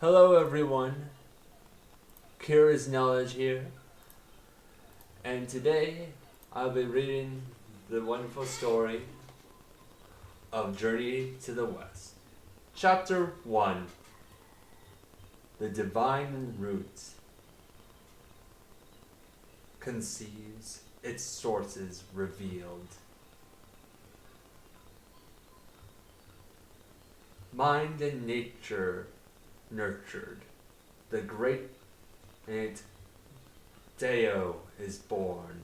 Hello everyone, Curious Knowledge here, and today I'll be reading the wonderful story of Journey to the West. Chapter 1, The Divine Root conceives, its sources revealed. Mind and nature nurtured, the great Deo is born.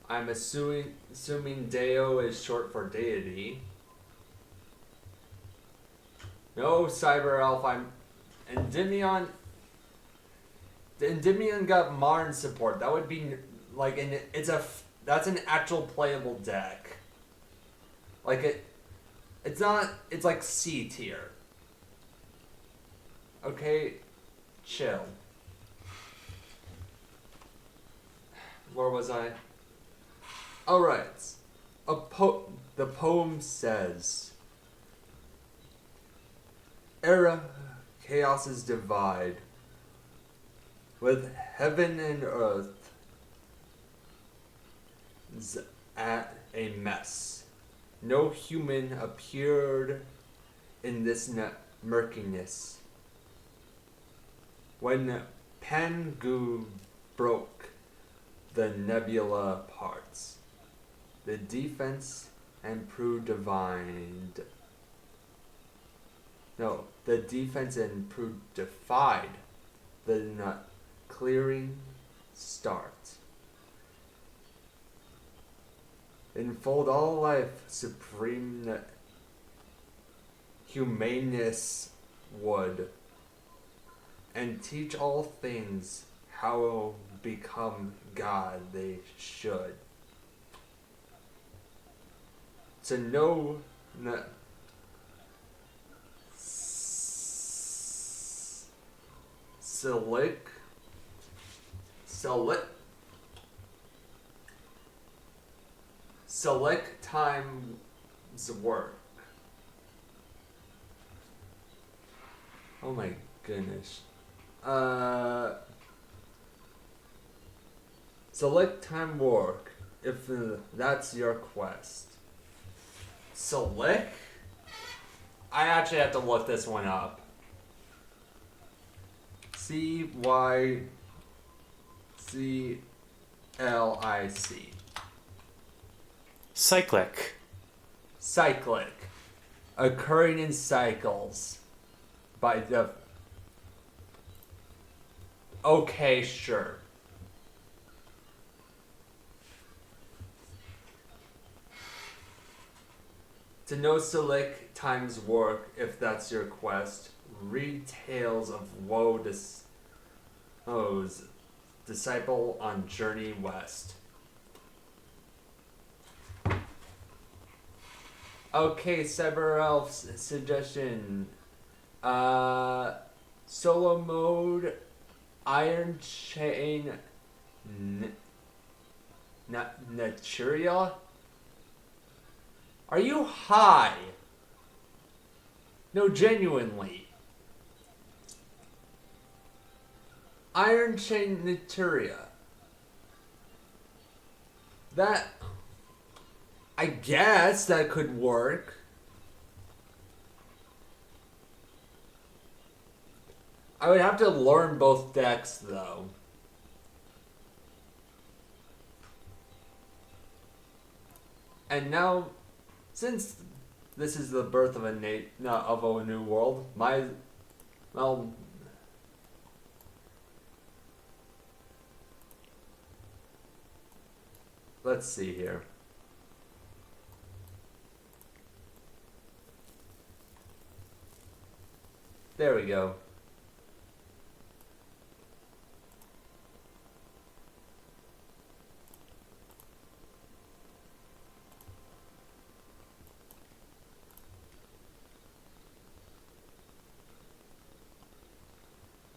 I'm assuming Deo is short for deity. No, Cyber Elf, Endymion got Marn support. That would be like that's an actual playable deck. It's like C tier. Okay, chill. Where was I? Alright. The poem says, Era chaoses divide, with heaven and earth at a mess. No human appeared in this murkiness. When Pangu broke the nebula parts, the defense and Prue divined. No, the defense and Prue defied the clearing start. Enfold all life, supreme humaneness would, and teach all things how become God they should. To know select time's work. Oh my goodness. Select time work if that's your quest. Select? I actually have to look this one up. CYCLIC. Cyclic. Cyclic. Occurring in cycles. By the... Okay, sure. To know select time's work, if that's your quest, read Tales of Woe's Disciple on Journey West. Okay, Cyber Elf's suggestion. Solo mode, Iron Chain, Naturia? Are you high? No, genuinely. Iron Chain Naturia. That... I guess that could work. I would have to learn both decks, though. And now... Since this is the birth of a new world, let's see here. There we go.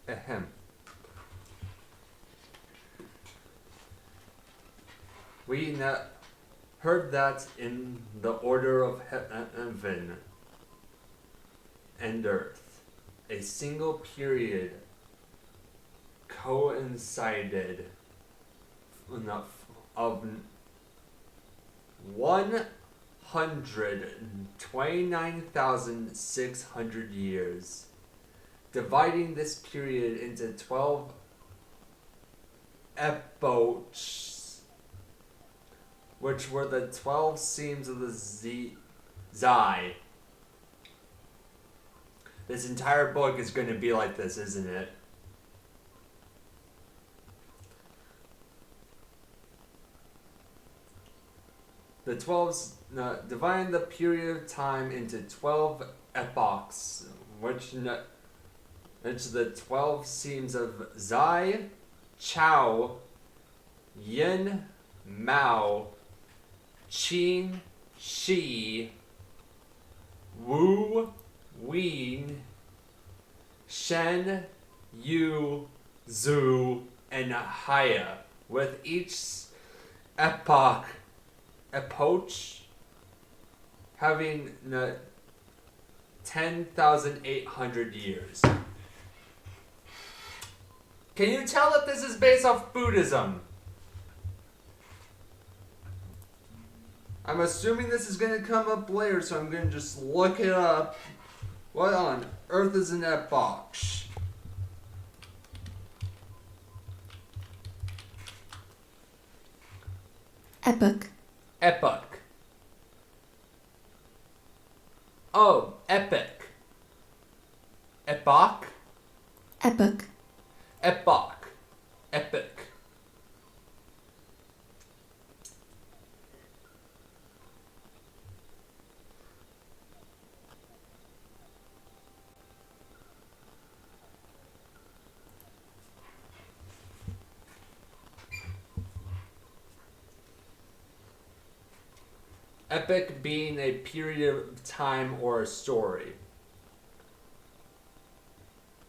Ahem. We heard that in the order of heaven and earth, a single period coincided of 129,600 years, dividing this period into 12 epochs, which were the 12 seams of the Zai. This entire book is going to be like this, isn't it? The 12s, dividing the period of time into 12 epochs, which the 12 seams of Zai, Chao, Yin, Mao, Qing, Shi, Wu, whine, Shen, Yu, Zhu, and Haya, with each epoch having 10,800 years. Can you tell that this is based off Buddhism? I'm assuming this is going to come up later, so I'm going to just look it up. What on earth is an epoch? Epoch. Epoch. Oh, epic. Epoch? Epoch. Epoch. Epic. Epic being a period of time or a story.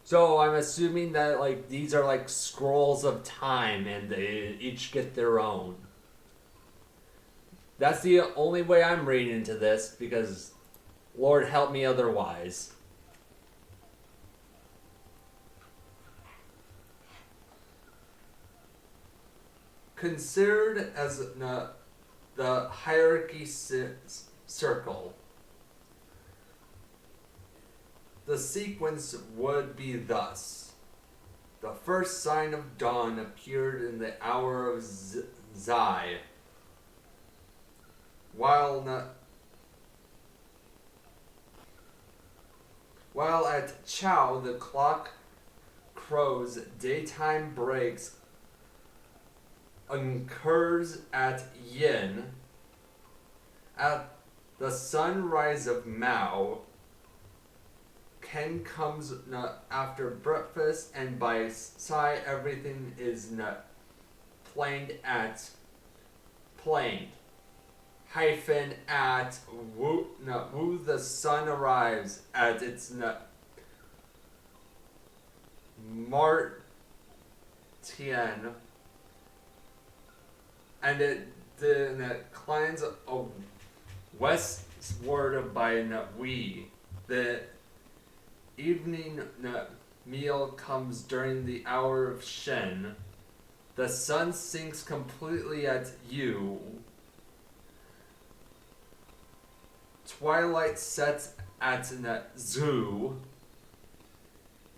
So I'm assuming that like these are like scrolls of time and they each get their own. That's the only way I'm reading into this because Lord help me otherwise. Considered as the hierarchy circle, the sequence would be thus. The first sign of dawn appeared in the hour of Zai, while at Chao the clock crows, daytime breaks occurs at Yin. At the sunrise of Mao, Ken comes after breakfast, and by Sai everything is planed hyphen at Wu the sun arrives at its Martian, and it climbs westward by Wei. The evening meal comes during the hour of Shen. The sun sinks completely at Yu. Twilight sets at Zhu.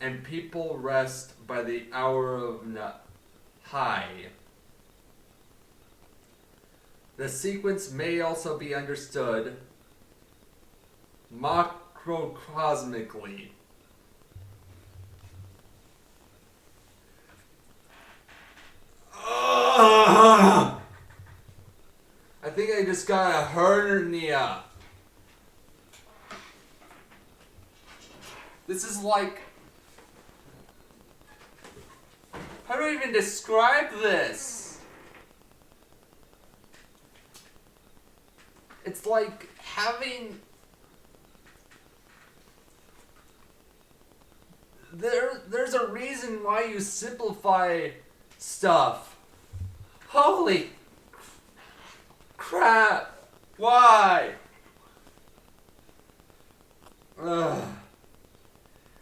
And people rest by the hour of Hai. The sequence may also be understood macrocosmically. I think I just got a hernia. This is like... How do I even describe this? It's like having... There's a reason why you simplify stuff. Holy crap. Why? Ugh.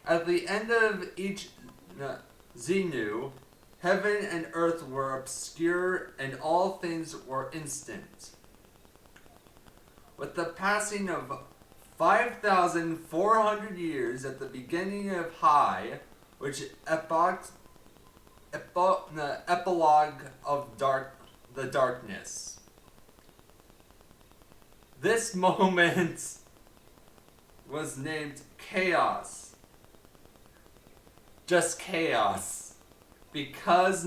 At the end of each Xenu, heaven and earth were obscure and all things were instant. With the passing of 5,400 years at the beginning of High, which epilogue of the darkness. This moment was named Chaos. Just chaos. Because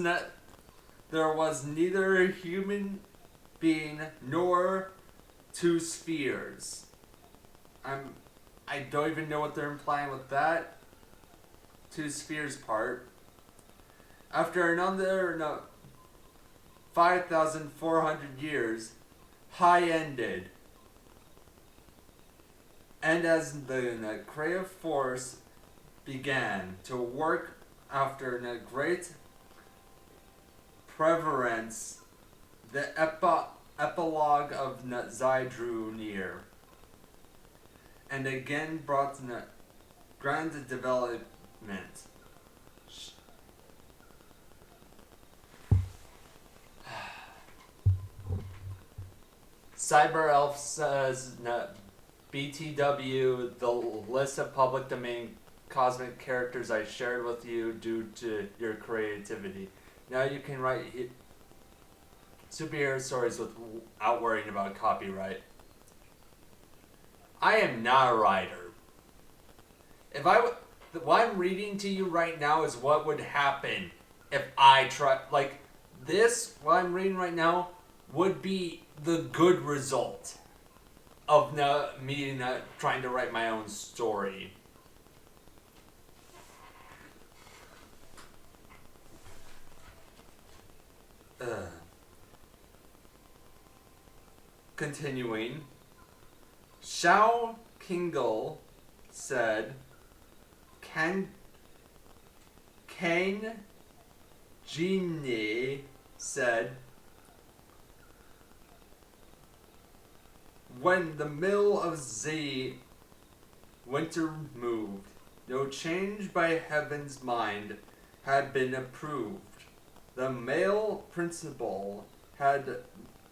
there was neither human being nor two spheres. I don't even know what they're implying with that two spheres part. After another 5,400 years, High ended. And as the creative force began to work after a great preference, the epilogue of Zai drew near, and again brought grand development. Cyber Elf says BTW, the list of public domain cosmic characters I shared with you due to your creativity. Now you can write superhero stories without worrying about copyright. I am not a writer. What I'm reading to you right now is what would happen if I try, what I'm reading right now would be the good result of me trying to write my own story. Continuing, Xiao Kingle said, Kane Genie said, when the mill of Z winter moved, no change by heaven's mind had been approved. The male principle had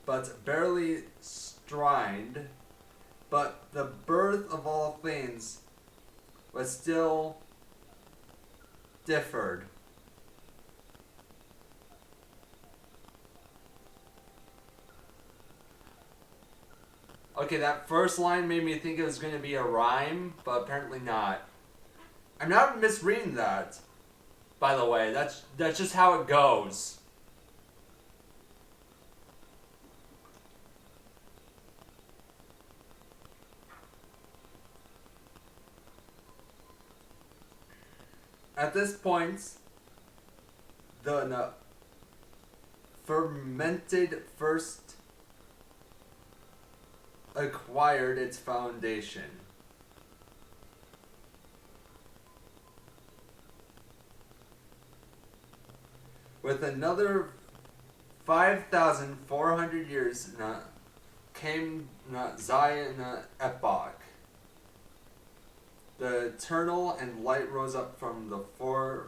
but barely strined, but the birth of all things was still differed. Okay, that first line made me think it was going to be a rhyme, but apparently not. I'm not misreading that, by the way. That's just how it goes. At this point, the fermented first acquired its foundation. With another 5,400 years came Zion epoch. The eternal and light rose up from the four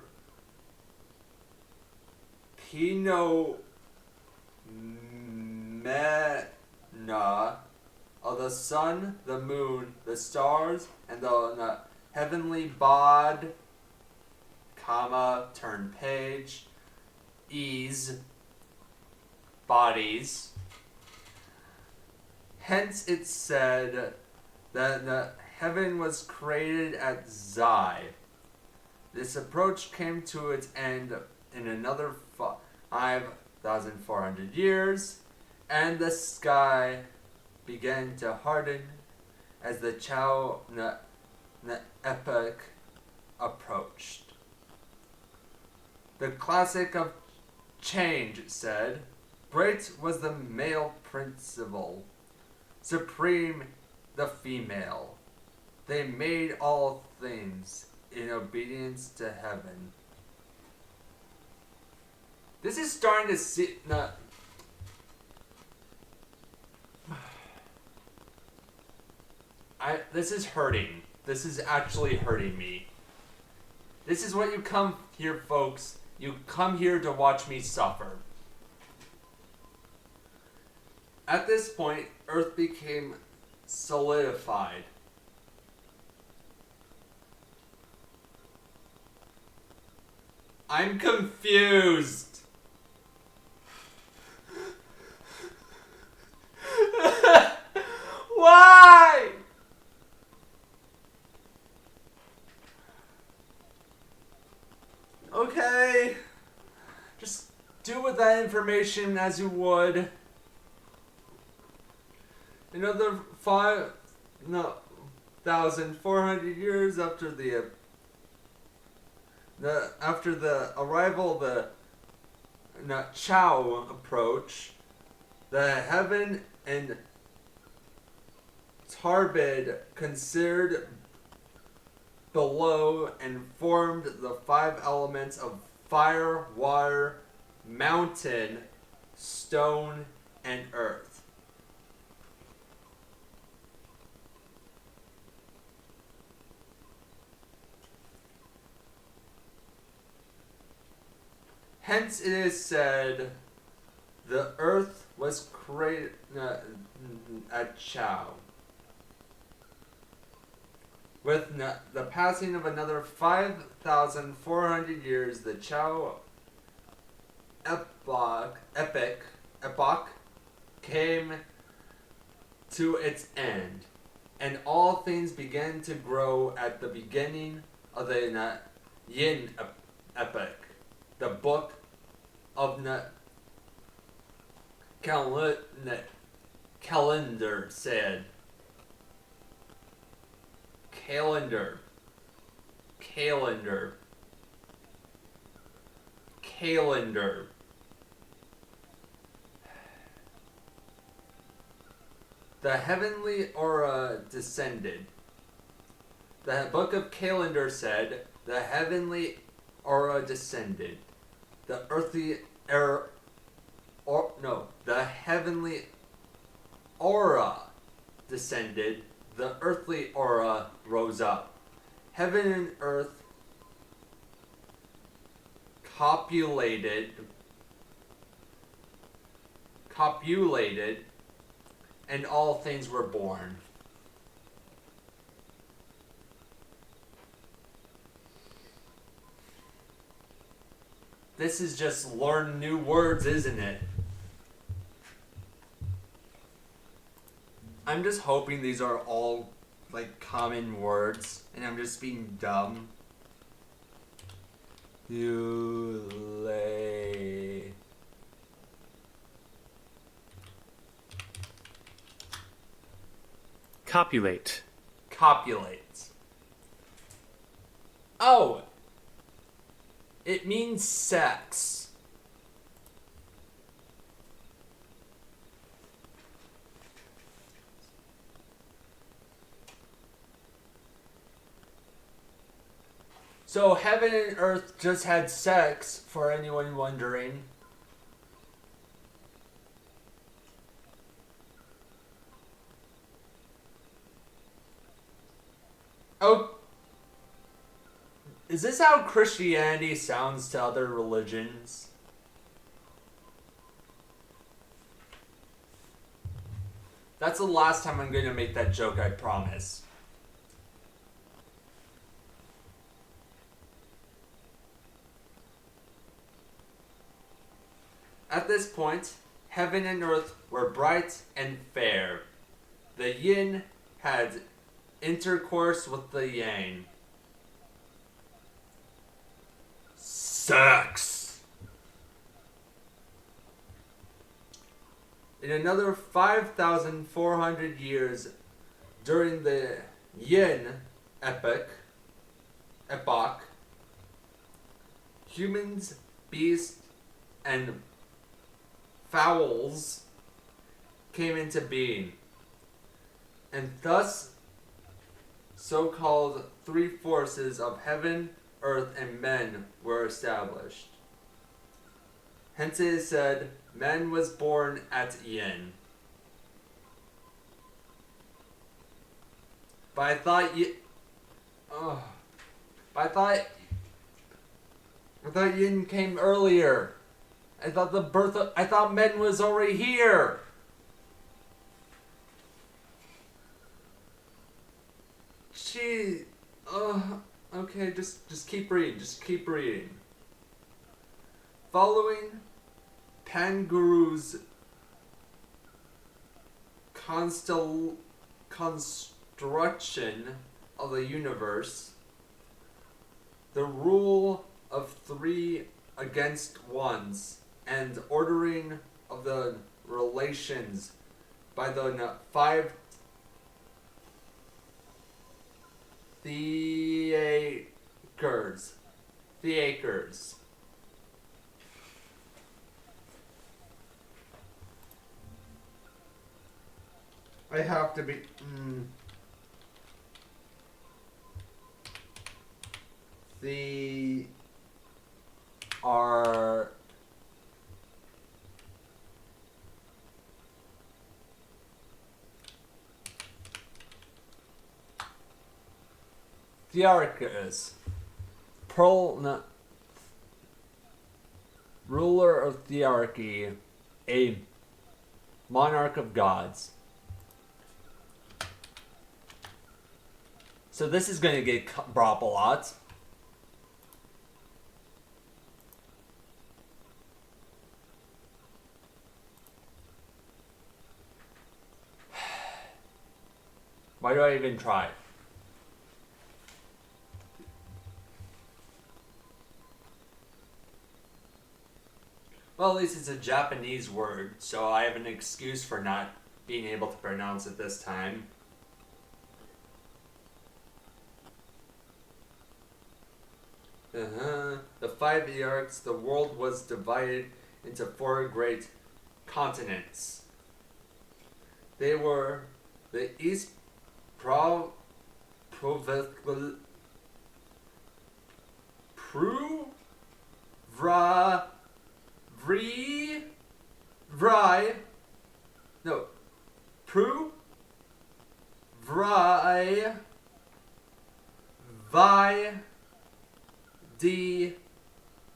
Pino Mena of the sun, the moon, the stars, and the heavenly bod, turn page, bodies. Hence it said that the heaven was created at Zai. This approach came to its end in another 5,400 years, and the sky began to harden as the Chao epoch approached. The classic of change said, great was the male principle, supreme the female. They made all things in obedience to heaven. This is starting to see... this is hurting. This is actually hurting me. This is what you come here, folks. You come here to watch me suffer. At this point, Earth became solidified. I'm confused. Why? Okay. Just do with that information as you would. Another 1,400 years after the arrival of the Chow approach, the heaven and Tarbid considered below and formed the 5 elements of fire, water, mountain, stone, and earth. Hence it is said, the earth was created at Chow. With the passing of another 5,400 years, the Chow epoch came to its end, and all things began to grow at the beginning of the Yin epoch. The book of calendar said. Calendar. The heavenly aura descended. The book of calendar said, the heavenly aura descended. The heavenly aura descended. The earthly aura rose up. Heaven and earth copulated, and all things were born. This is just learn new words, isn't it? I'm just hoping these are all like common words and I'm just being dumb. Copulate. Copulate. Oh! It means sex. So heaven and earth just had sex, for anyone wondering. Oh, is this how Christianity sounds to other religions? That's the last time I'm going to make that joke, I promise. At this point, heaven and earth were bright and fair. The yin had intercourse with the yang. Sex! In another 5,400 years, during the yin epoch, humans, beasts, and fowls came into being, and thus so-called 3 forces of heaven, earth, and men were established. Hence it is said, man was born at yin. But I thought I thought Yin came earlier. I thought Men was already here. Gee, okay, just keep reading. Just keep reading. Following Panguru's construction of the universe, the rule of three against ones, and ordering of the relations by the five theakers. I have to be. The are Thearchus, ruler of Thearchy, a monarch of gods. So this is going to get brought up a lot. Why do I even try? Well, at least it's a Japanese word, so I have an excuse for not being able to pronounce it this time. The five earths, the world was divided into four great continents. They were the East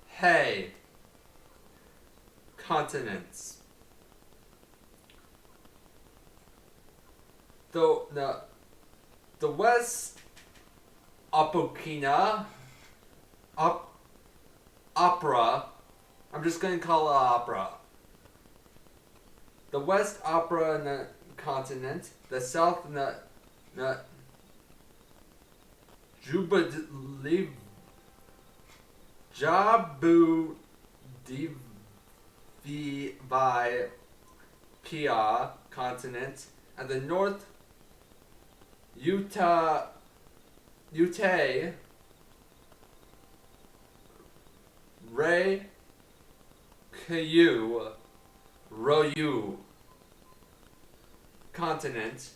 Hey continents. Though the West Opokina Opera, I'm just going to call it opera. The West Opera continent, the South Jubilee Jabu Divi Pia continent, and the North Ute Re Kayu Royu continent.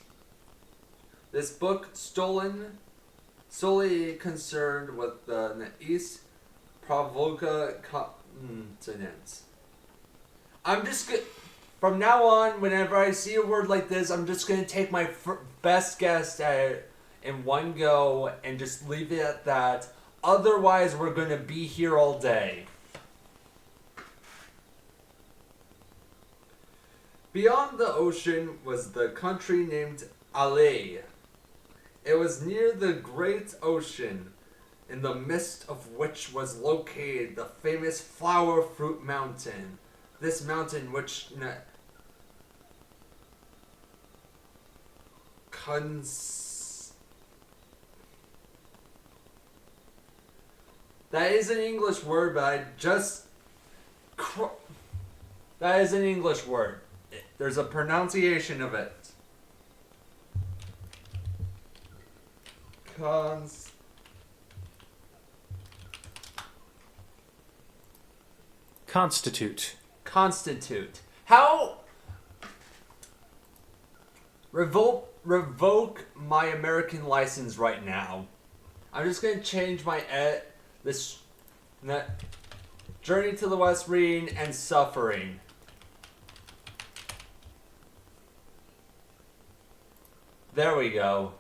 This book solely concerned with the East Pravoka continent. I'm just from now on, whenever I see a word like this, I'm just gonna take my best guess at it in one go and just leave it at that. Otherwise, we're gonna be here all day. Beyond the ocean was the country named Ale. It was near the great ocean, in the midst of which was located the famous Flower Fruit Mountain. This mountain, which that is an English word, but I just that is an English word. There's a pronunciation of it. Constitute. How? Revoke my American license right now. I'm just gonna change my this Journey to the West reading and suffering. There we go.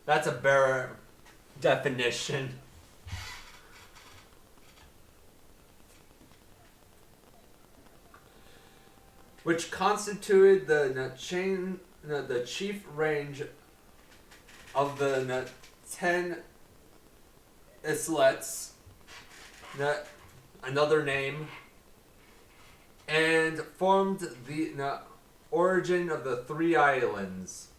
That's a better definition. which constituted the chief range of the 10 islets, another name, and formed the origin of the three islands,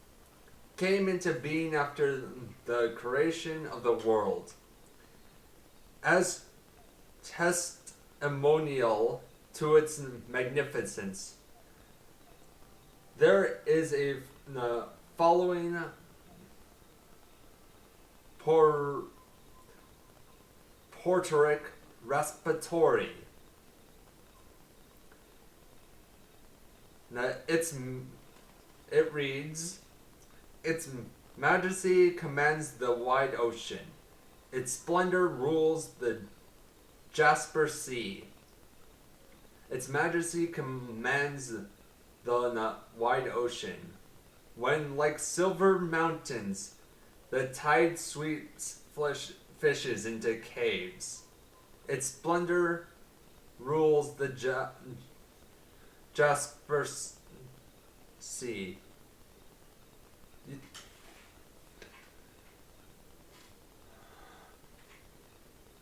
came into being after the creation of the world. As testimonial to its magnificence, there is a following portrait respiratory. Now, it reads, Its Majesty commands the wide ocean. Its splendor rules the Jasper Sea. Its Majesty commands the wide ocean. When, like silver mountains, the tide sweeps fishes into caves. Its splendor rules the Jasper Sea.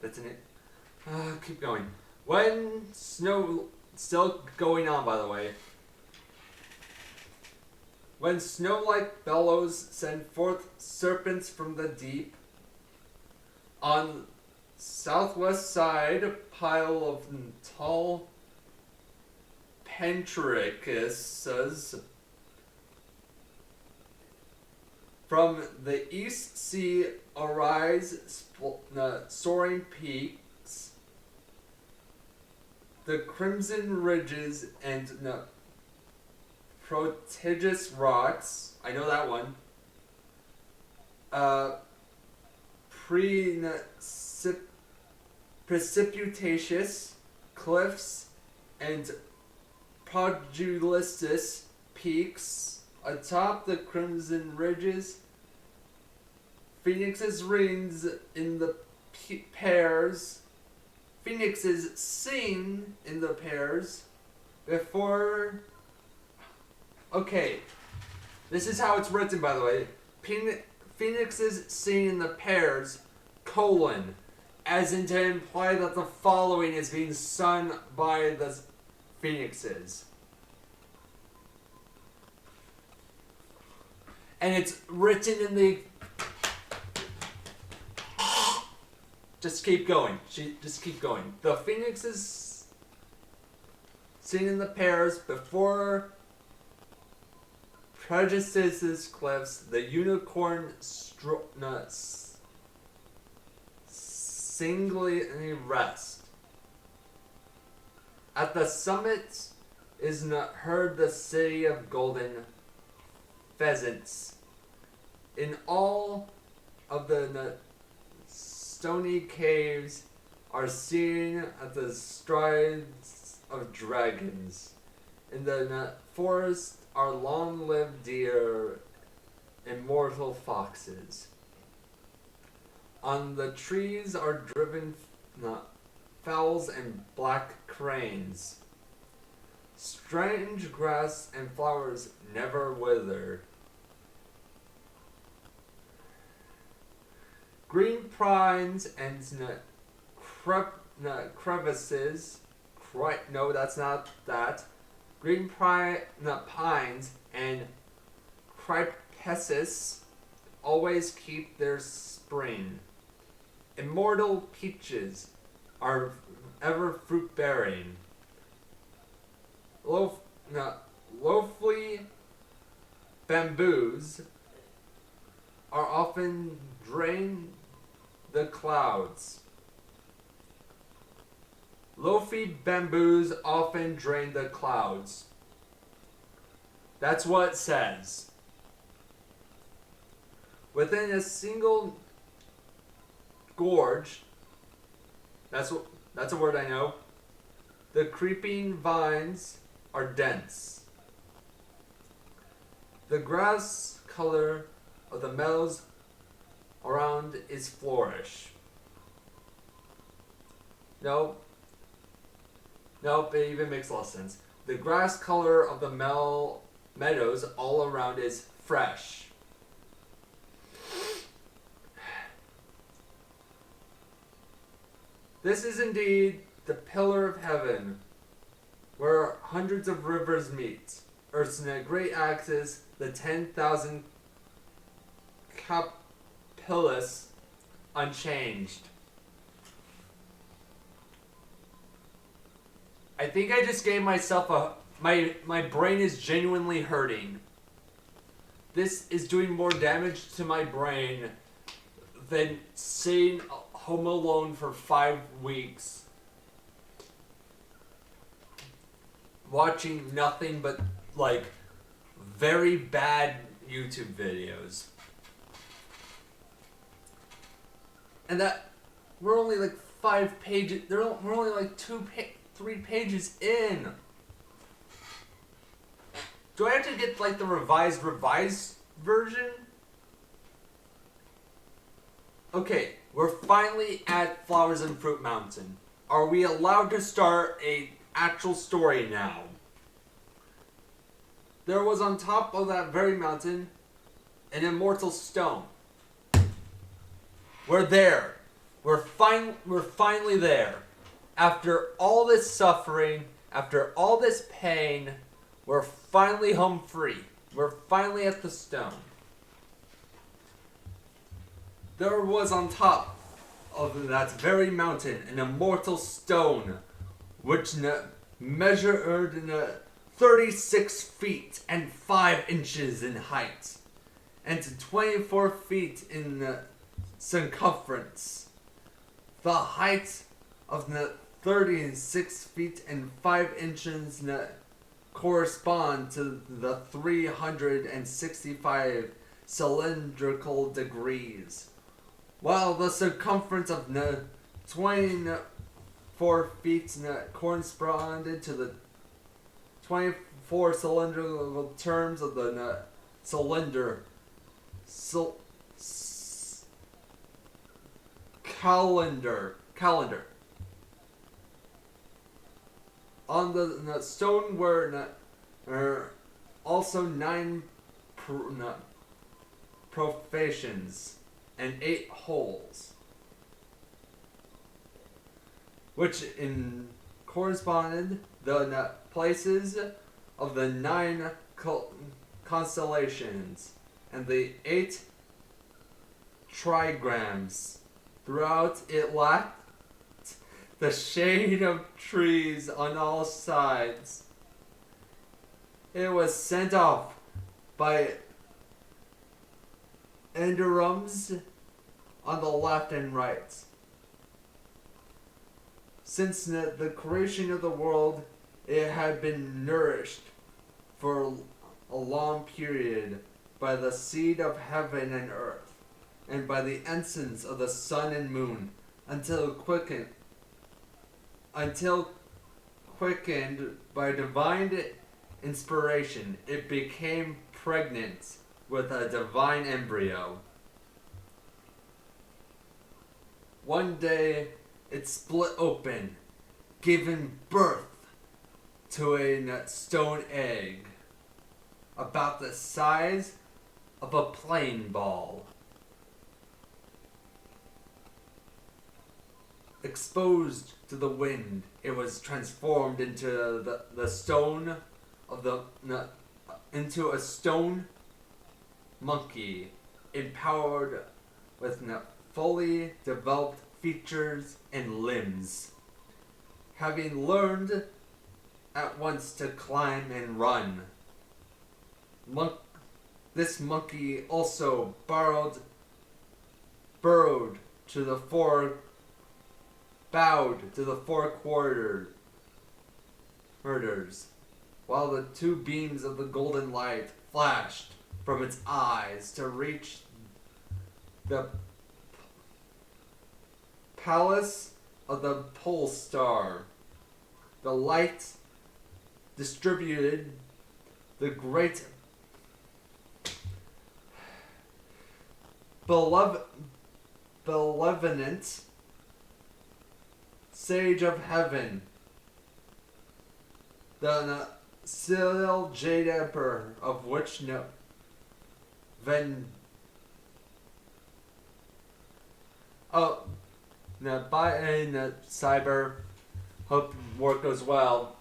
That's in it. Keep going. When snow... Still going on, by the way. When snow-like bellows send forth serpents from the deep, on southwest side, pile of tall pentricuses. From the east sea arise soaring peaks, the crimson ridges and prodigious rocks. I know that one. Precipitous cliffs and prodigious peaks atop the crimson ridges. Phoenixes rings in the pairs. Phoenixes sing in the pairs before. Okay, this is how it's written, by the way. Phoenixes sing in the pairs, as in to imply that the following is being sung by the phoenixes. And it's written in the... Just keep going. Just keep going. The phoenixes sing in the pairs before Prejudice's cliffs. The unicorn singly rest. At the summit is not heard the city of golden pheasants. In all of the stony caves are seen at the strides of dragons. In the forest are long-lived deer, immortal foxes. On the trees are driven fowls and black cranes. Strange grass and flowers never wither. Green pines and crevices. No, that's not that. Green pines and cypresses always keep their spring. Immortal peaches are ever fruit-bearing. Loafly bamboos are often drain the clouds. Loafy bamboos often drain the clouds. That's what it says. Within a single gorge, that's a word I know, the creeping vines are dense. The grass color of the meadows around is flourish. Nope, it even makes a lot of sense. The grass color of the meadows all around is fresh. This is indeed the pillar of heaven, where hundreds of rivers meet. Earth's great axis, the 10,000 capillus, unchanged. I think I just gave myself my brain is genuinely hurting. This is doing more damage to my brain than seeing Home Alone for 5 weeks. Watching nothing but, like, very bad YouTube videos. And that, we're only like 5 pages, we're only like 3 pages in. Do I have to get like the revised version? Okay, we're finally at Flowers and Fruit Mountain. Are we allowed to start a actual story now? There was on top of that very mountain an immortal stone. We're there. We're finally there. After all this suffering, after all this pain, we're finally home free. We're finally at the stone. There was on top of that very mountain an immortal stone, which measured 36 feet and 5 inches in height, and 24 feet in circumference. The height of 36 feet and 5 inches correspond to the 365 cylindrical degrees, while the circumference of 24 feet corresponded to the 24 cylindrical terms of the cylinder calendar. On the stone were also 9 profanations and 8 holes, which corresponded the places of the 9 constellations and the 8 trigrams. Throughout it lacked the shade of trees on all sides. It was sent off by enderums on the left and right. Since the creation of the world, it had been nourished for a long period by the seed of heaven and earth, and by the essence of the sun and moon, until quickened by divine inspiration, it became pregnant with a divine embryo. One day, it split open, giving birth to a stone egg, about the size of a playing ball. Exposed to the wind, it was transformed into the stone of into a stone monkey, empowered with fully developed features and limbs, having learned at once to climb and run. This monkey also burrowed to the bowed to the 4 quarters, while the 2 beams of the golden light flashed from its eyes to reach the palace of the pole star. The light distributed the great benevolent sage of heaven the Cyril Jade Emperor, of which no Ven oh no by in cyber hope work goes well.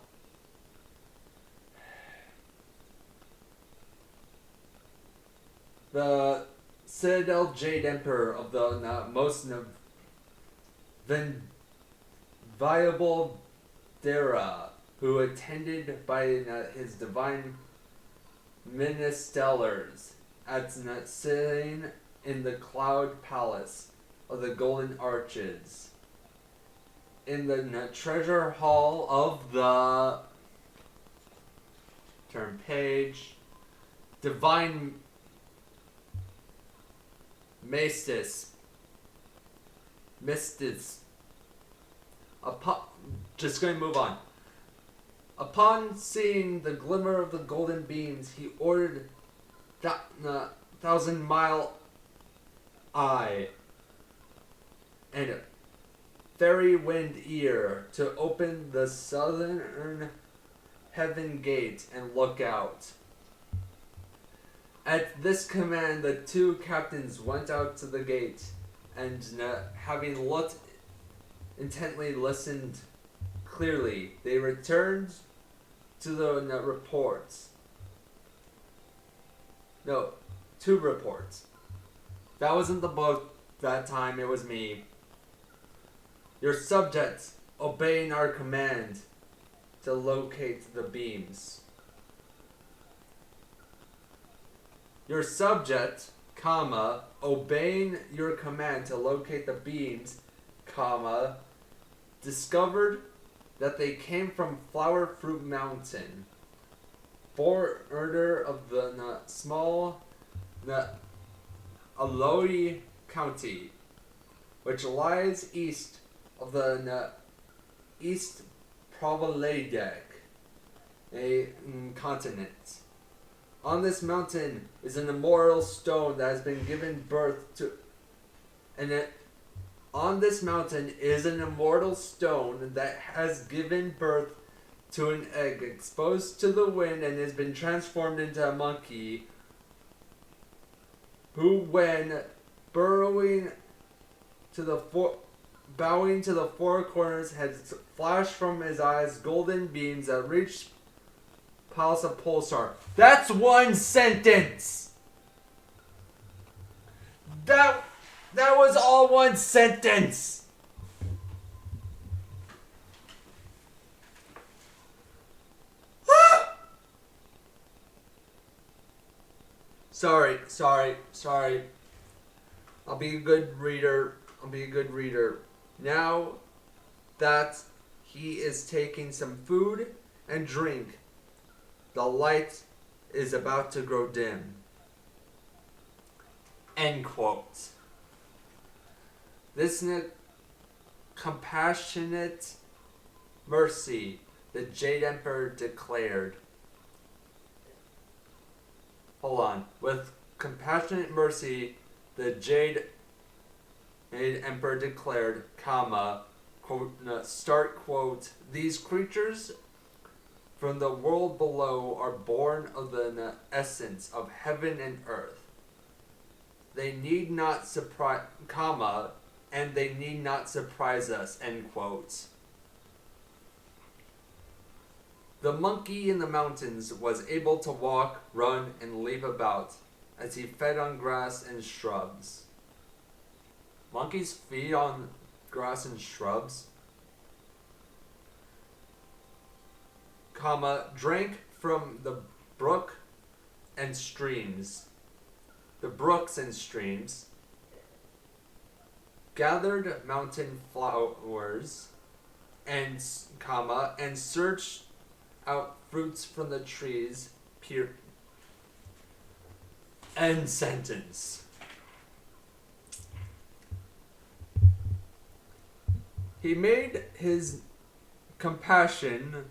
The Citadel Jade Emperor of the most viable Dara, who attended by his divine ministers at sitting in the cloud palace of the golden arches in the treasure hall of the turn page divine Mistis. Just going to move on. Upon seeing the glimmer of the golden beams, he ordered that 1,000-mile eye and fairy wind ear to open the southern heaven gate and look out. At this command, the two captains went out to the gate, and having looked intently, listened clearly, they returned to the reports. No, two reports. That wasn't the book that time, it was me. Your subjects obeying our command to locate the beams. Your subject, comma, obeying your command to locate the beams, comma, discovered that they came from Flower Fruit Mountain, border of the small Aloe County, which lies east of the East Provaladic, a continent. On this mountain is an immortal stone that has been given birth to, on this mountain is an immortal stone that has given birth to an egg exposed to the wind and has been transformed into a monkey who, when bowing to the four corners, has flashed from his eyes golden beams that reach Palace of Pulsar. That's one sentence! That was all one sentence! Sorry. I'll be a good reader. Now that he is taking some food and drink, the light is about to grow dim. End quote. This compassionate mercy the Jade Emperor declared. Hold on. With compassionate mercy, the Jade Emperor declared, comma, quote, start quote, these creatures from the world below are born of the essence of heaven and earth. They need not surprise, comma, and they need not surprise us, end quote. The monkey in the mountains was able to walk, run, and leap about as he fed on grass and shrubs. Monkeys feed on grass and shrubs? Comma, drank from the brook and streams. The brooks and streams. Gathered mountain flowers and comma, and searched out fruits from the trees. End sentence. He made his compassion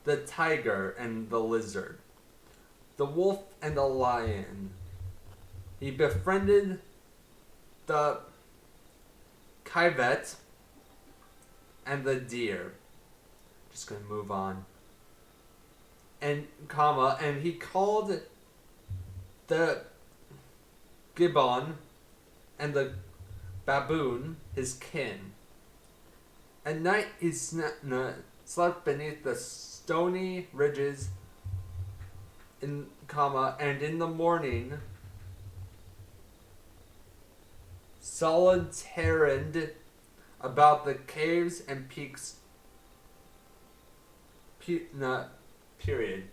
the tiger and the lizard, the wolf and the lion. He befriended the civet and the deer, Just gonna move on. And comma, and he called the gibbon and the baboon his kin. At night he slept beneath the stony ridges in comma, and in the morning solitaried about the caves and peaks. Period.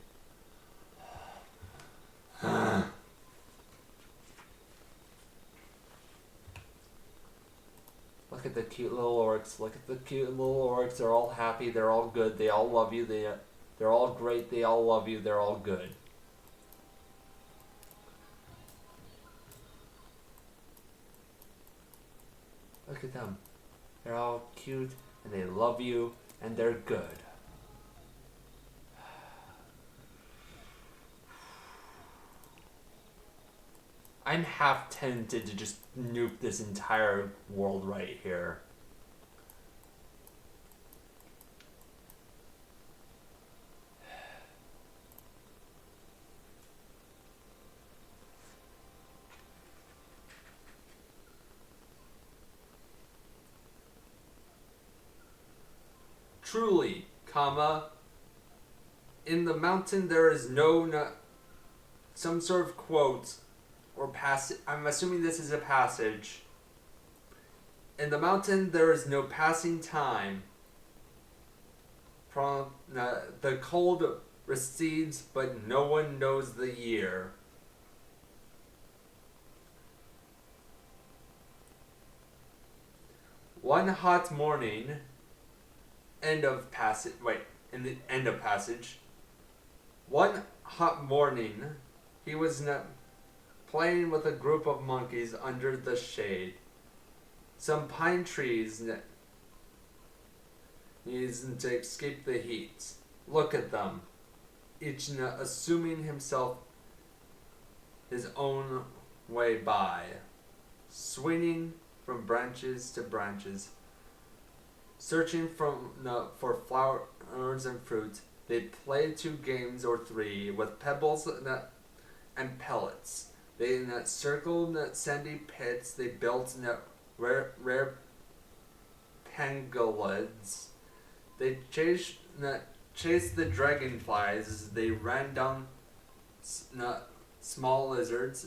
Look at the cute little orcs. Look at the cute little orcs. They're all happy. They're all good. They all love you. They're all great. They all love you. They're all good. Look at them. They're all cute and they love you and they're good. I'm half tempted to just nuke this entire world right here. Truly, comma, in the mountain there is some sort of quote or passage. I'm assuming this is a passage. In the mountain there is no passing time. The cold recedes, but no one knows the year. One hot morning, in the end of passage. One hot morning, he was playing with a group of monkeys under the shade. Some pine trees needs to escape the heat. Look at them, each assuming himself his own way by, swinging from branches to branches, searching for flowers and fruit. They played 2 games or 3 with pebbles and pellets. They circled sandy pits. They built rare pangolids. They chased the dragonflies. They ran down small lizards,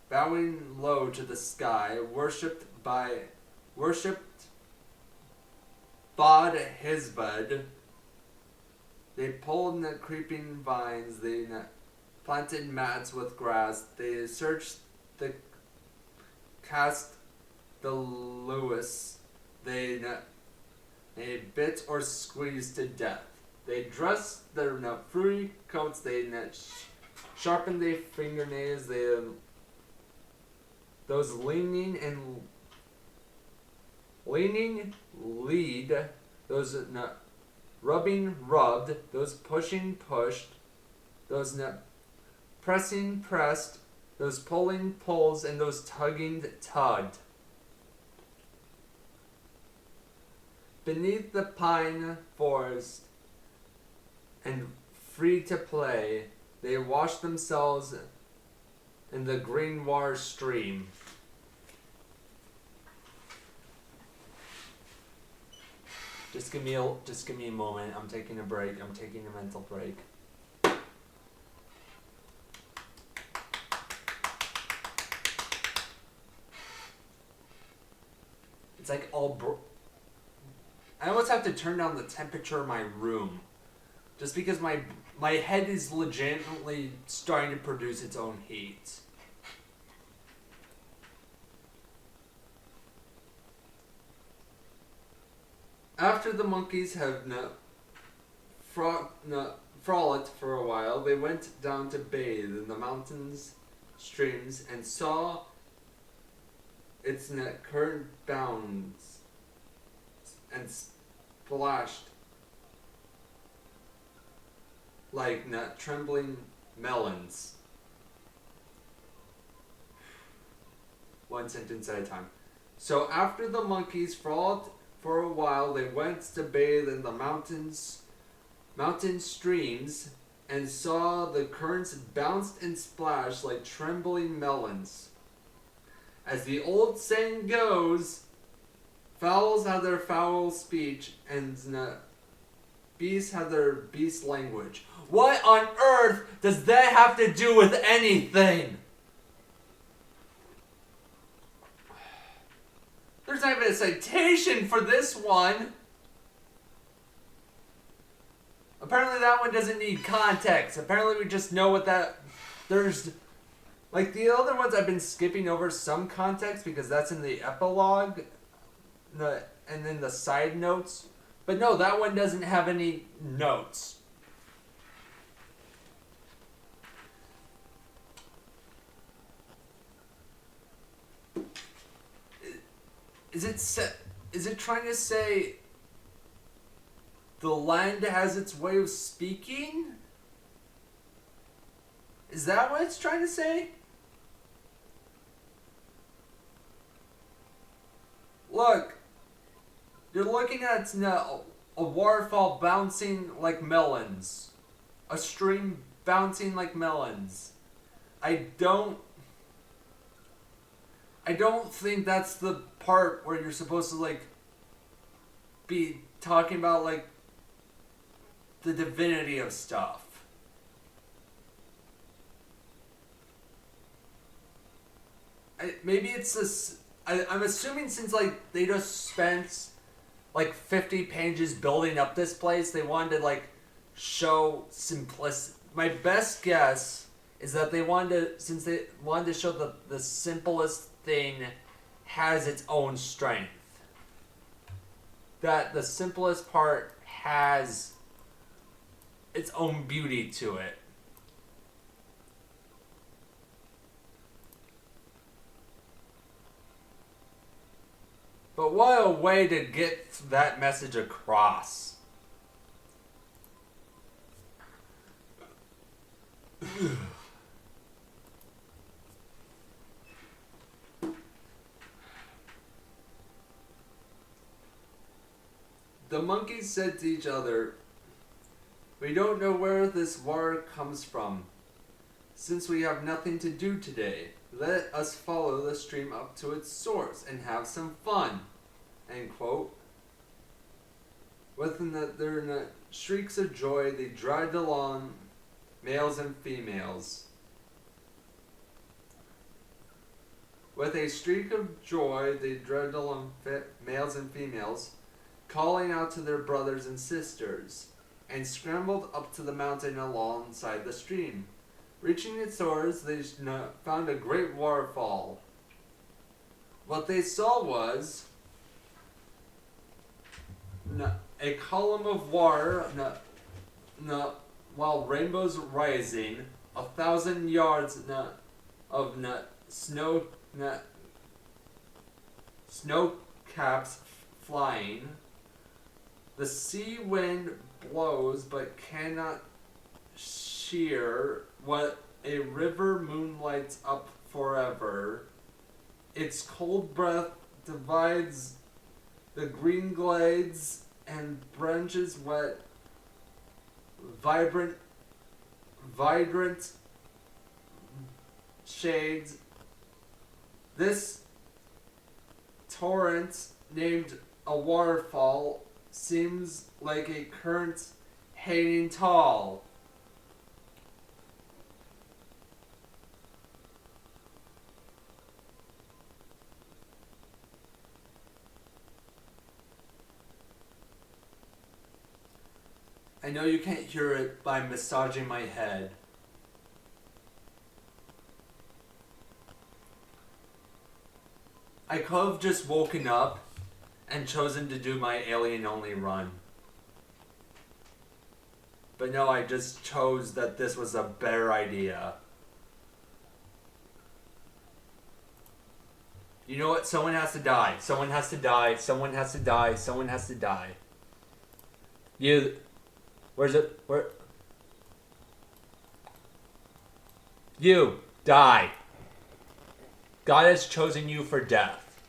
bowing low to the sky. Worshipped Bod his bud. They pulled creeping vines. They planted mats with grass. They searched the cast the Lewis. They bit or squeezed to death. They dressed their fruity coats. They sharpened their fingernails. They those leaning lead, those rubbing rubbed, those pushing pushed, those pressing pressed, those pulling pulls, and those tugging tugged. Beneath the pine forest and free to play, they washed themselves in the green water stream. Just give me a moment. I'm taking a break. I'm taking a mental break. It's like I almost have to turn down the temperature of my room, just because my head is legitimately starting to produce its own heat. After the monkeys have frolicked for a while, they went down to bathe in the mountains, streams, and saw its current bounds and splashed like trembling melons. One sentence at a time. So after the monkeys For a while they went to bathe in the mountain streams, and saw the currents bounce and splash like trembling melons. As the old saying goes, fowls have their foul speech, and beasts have their beast language. What on earth does that have to do with anything? There's not even a citation for this one. Apparently that one doesn't need context. Apparently we just know what that... There's... Like the other ones I've been skipping over some context because that's in the epilogue. And then the side notes. But no, that one doesn't have any notes. Is it trying to say the land has its way of speaking? Is that what it's trying to say? Look, you're looking at a waterfall bouncing like melons. A stream bouncing like melons. I don't think that's the part where you're supposed to like be talking about like the divinity of stuff. Maybe it's this. I'm assuming since like they just spent like 50 pages building up this place, they wanted to like show simplicity. My best guess is that they wanted to, since they wanted to show the simplest thing has its own strength. That the simplest part has its own beauty to it. But what a way to get that message across. The monkeys said to each other, "We don't know where this water comes from. Since we have nothing to do today, let us follow the stream up to its source and have some fun." End quote. With their shrieks of joy, they dragged along males and females. With a shriek of joy, they dragged along males and females, calling out to their brothers and sisters, and scrambled up to the mountain alongside the stream. Reaching its source, they found a great waterfall. What they saw was a column of water, while rainbows rising, 1,000 yards of snow caps flying. The sea wind blows but cannot shear what a river moonlights up forever. Its cold breath divides the green glades and branches wet, vibrant shades. This torrent, named a waterfall, seems like a current hanging tall. I know you can't hear it by massaging my head. I could have just woken up and chosen to do my alien-only run. But no, I just chose that this was a better idea. You know what? Someone has to die. Someone has to die. Someone has to die. Someone has to die. You... Where's it? Where? You die. God has chosen you for death.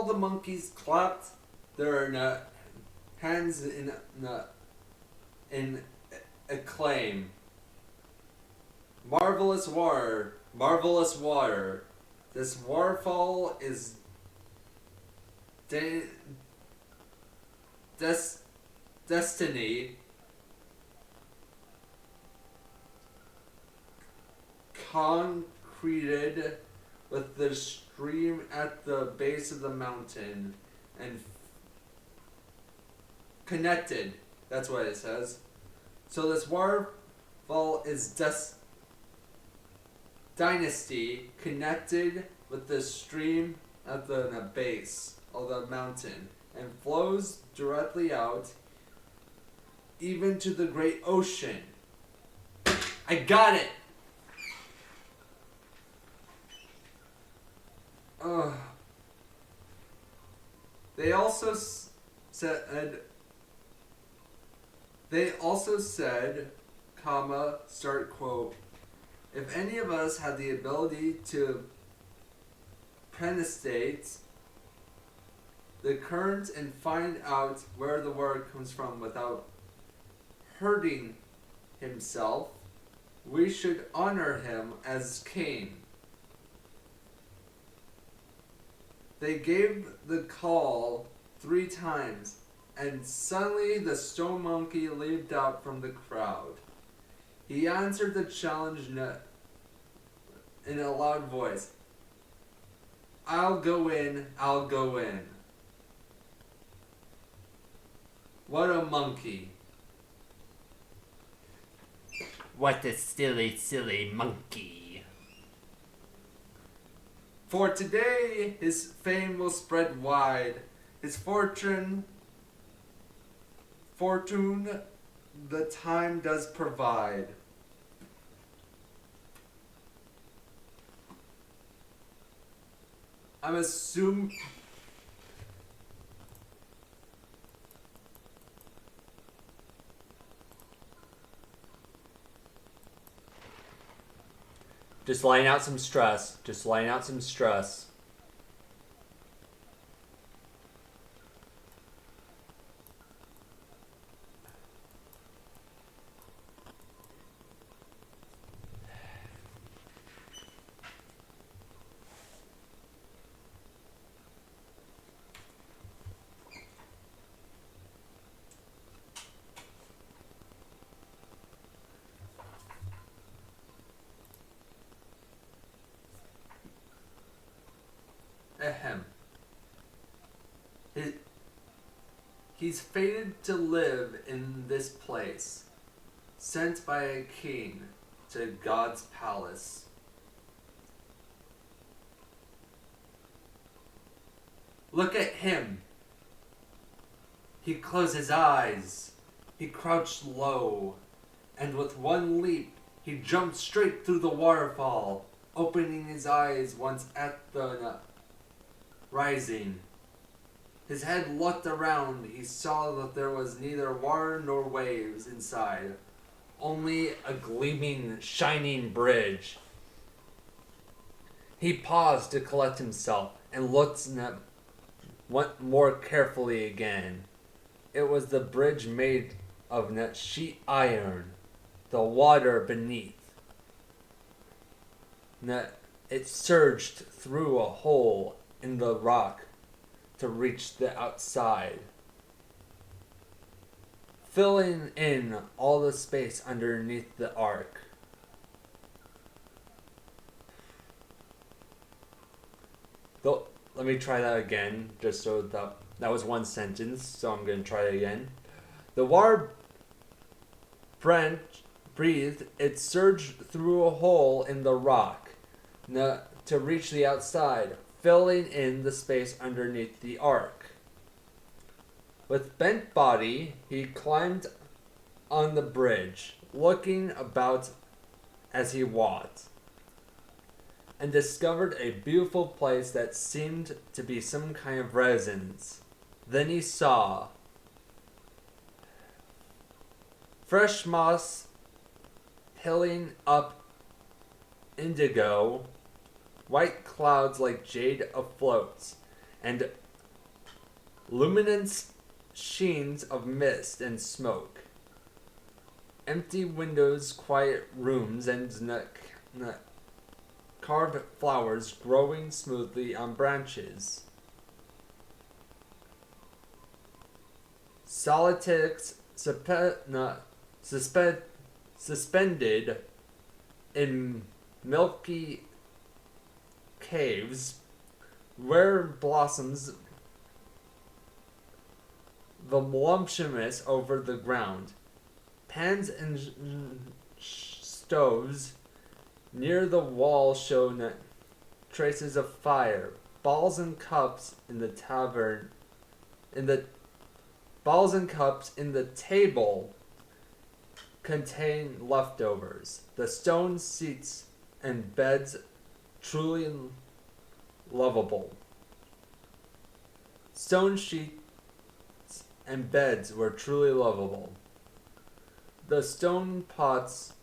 the monkeys clapped their hands in acclaim. Marvelous water, marvelous water. This waterfall is destiny concreted with the stream at the base of the mountain and connected. That's what it says. So this waterfall is dynasty connected with the stream at the base of the mountain and flows directly out even to the great ocean. I got it! They also said, comma, start quote, if any of us had the ability to penetrate the current and find out where the water comes from without hurting himself, we should honor him as king. They gave the call 3 times, and suddenly the stone monkey leaped out from the crowd. He answered the challenge in a loud voice. I'll go in, I'll go in. What a monkey. What a silly, silly monkey. For today his fame will spread wide. His fortune the time does provide. I'm assuming. Just laying out some stress. Just laying out some stress. Ahem. He's fated to live in this place, sent by a king to God's palace. Look at him. He closed his eyes. He crouched low, and with one leap, he jumped straight through the waterfall, opening his eyes once at the rising. His head looked around. He saw that there was neither water nor waves inside, only a gleaming, shining bridge. He paused to collect himself and looked more carefully again. It was the bridge made of sheet iron, the water beneath. It surged through a hole in the rock to reach the outside, filling in all the space underneath the ark. Let me try that again, just so that was one sentence, so I'm going to try it again. The water breathed, it surged through a hole in the rock to reach the outside, filling in the space underneath the ark. With bent body, he climbed on the bridge, looking about as he walked, and discovered a beautiful place that seemed to be some kind of residence. Then he saw fresh moss piling up indigo, white clouds like jade afloat, and luminous sheens of mist and smoke. Empty windows, quiet rooms, and carved flowers growing smoothly on branches. Solitaires suspended in milky caves where blossoms voluptuous over the ground. Pans and stoves near the wall show traces of fire. Balls and cups in the tavern, in the balls and cups in the table contain leftovers. The stone seats and beds truly lovable. Stone sheets and beds were truly lovable. The stone pots.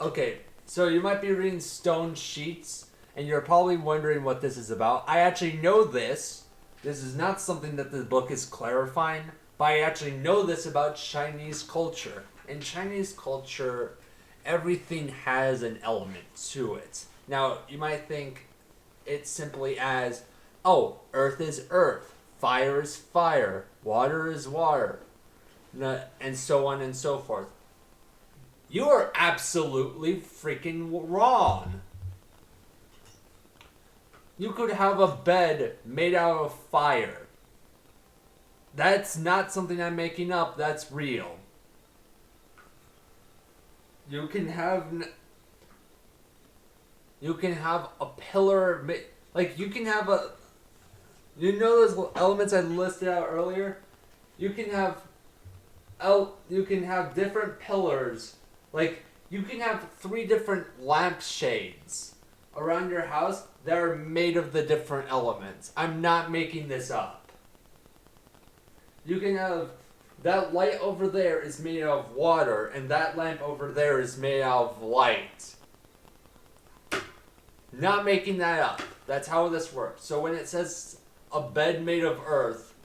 Okay, so you might be reading stone sheets, and you're probably wondering what this is about. I actually know this. This is not something that the book is clarifying, but I actually know this about Chinese culture. In Chinese culture, everything has an element to it. Now, you might think it simply as, oh, earth is earth, fire is fire, water is water, and so on and so forth. You are absolutely freaking wrong. You could have a bed made out of fire. That's not something I'm making up, that's real. You can have a pillar, like you can have a, you know those elements I listed out earlier? You can have different pillars. Like, you can have 3 different lampshades around your house that are made of the different elements. I'm not making this up. You can have, that light over there is made out of water, and that lamp over there is made out of light. Not making that up. That's how this works. So when it says a bed made of earth,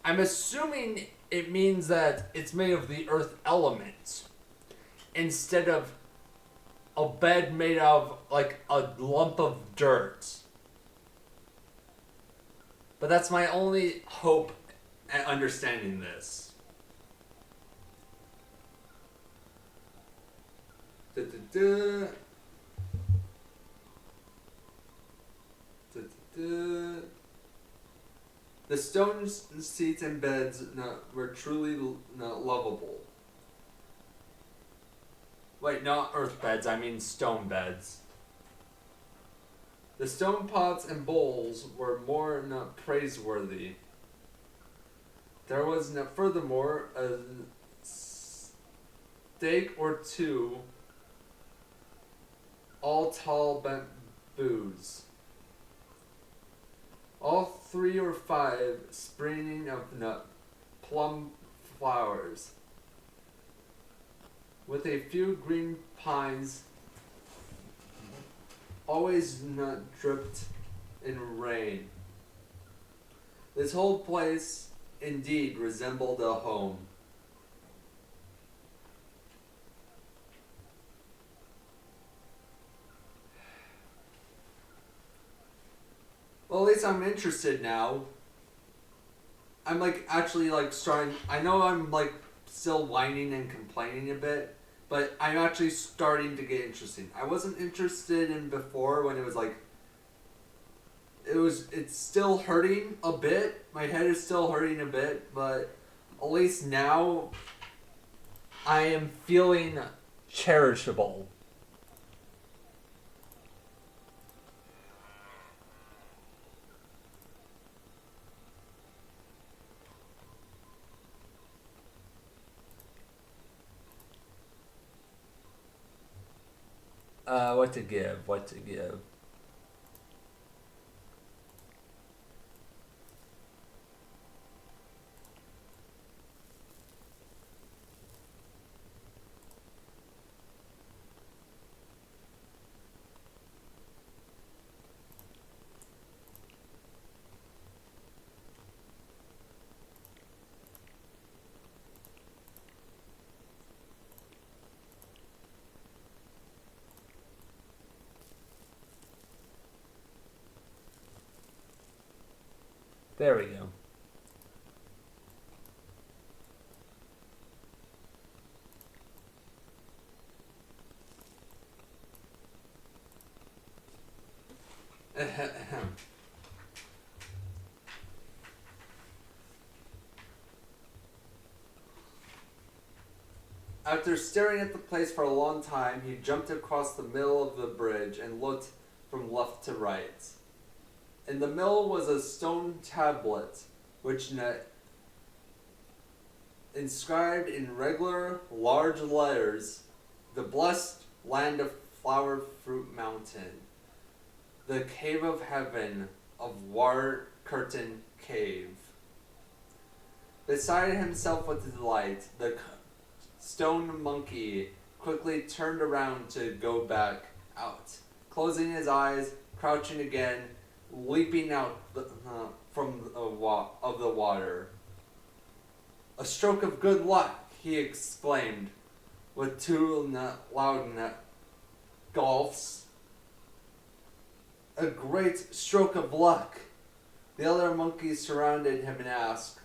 I'm assuming it means that it's made of the earth element instead of a bed made of like a lump of dirt. But that's my only hope at understanding this. Da-da-da. Da-da-da. The stone seats and beds were truly lovable. Wait, not earth beds, I mean stone beds. The stone pots and bowls were more praiseworthy. There was furthermore a stake or 2, all tall bamboos. All 3 or 5 springing of plum flowers, with a few green pines, always dripped in rain. This whole place indeed resembled a home. Well, at least I'm interested now. I'm actually starting. I know I'm still whining and complaining a bit, but I'm actually starting to get interested. I wasn't interested in before when it was it's still hurting a bit. My head is still hurting a bit, but at least now I am feeling cherishable. What to give. There we go. Ahem. After staring at the place for a long time, he jumped across the middle of the bridge and looked from left to right. In the middle was a stone tablet, which inscribed in regular, large letters, "The blessed land of Flower Fruit Mountain, the cave of heaven of War Curtain Cave." Beside himself with delight, the stone monkey quickly turned around to go back out, closing his eyes, crouching again, leaping out from the water. "A stroke of good luck!" he exclaimed, with two loud gulps. "A great stroke of luck!" The other monkeys surrounded him and asked,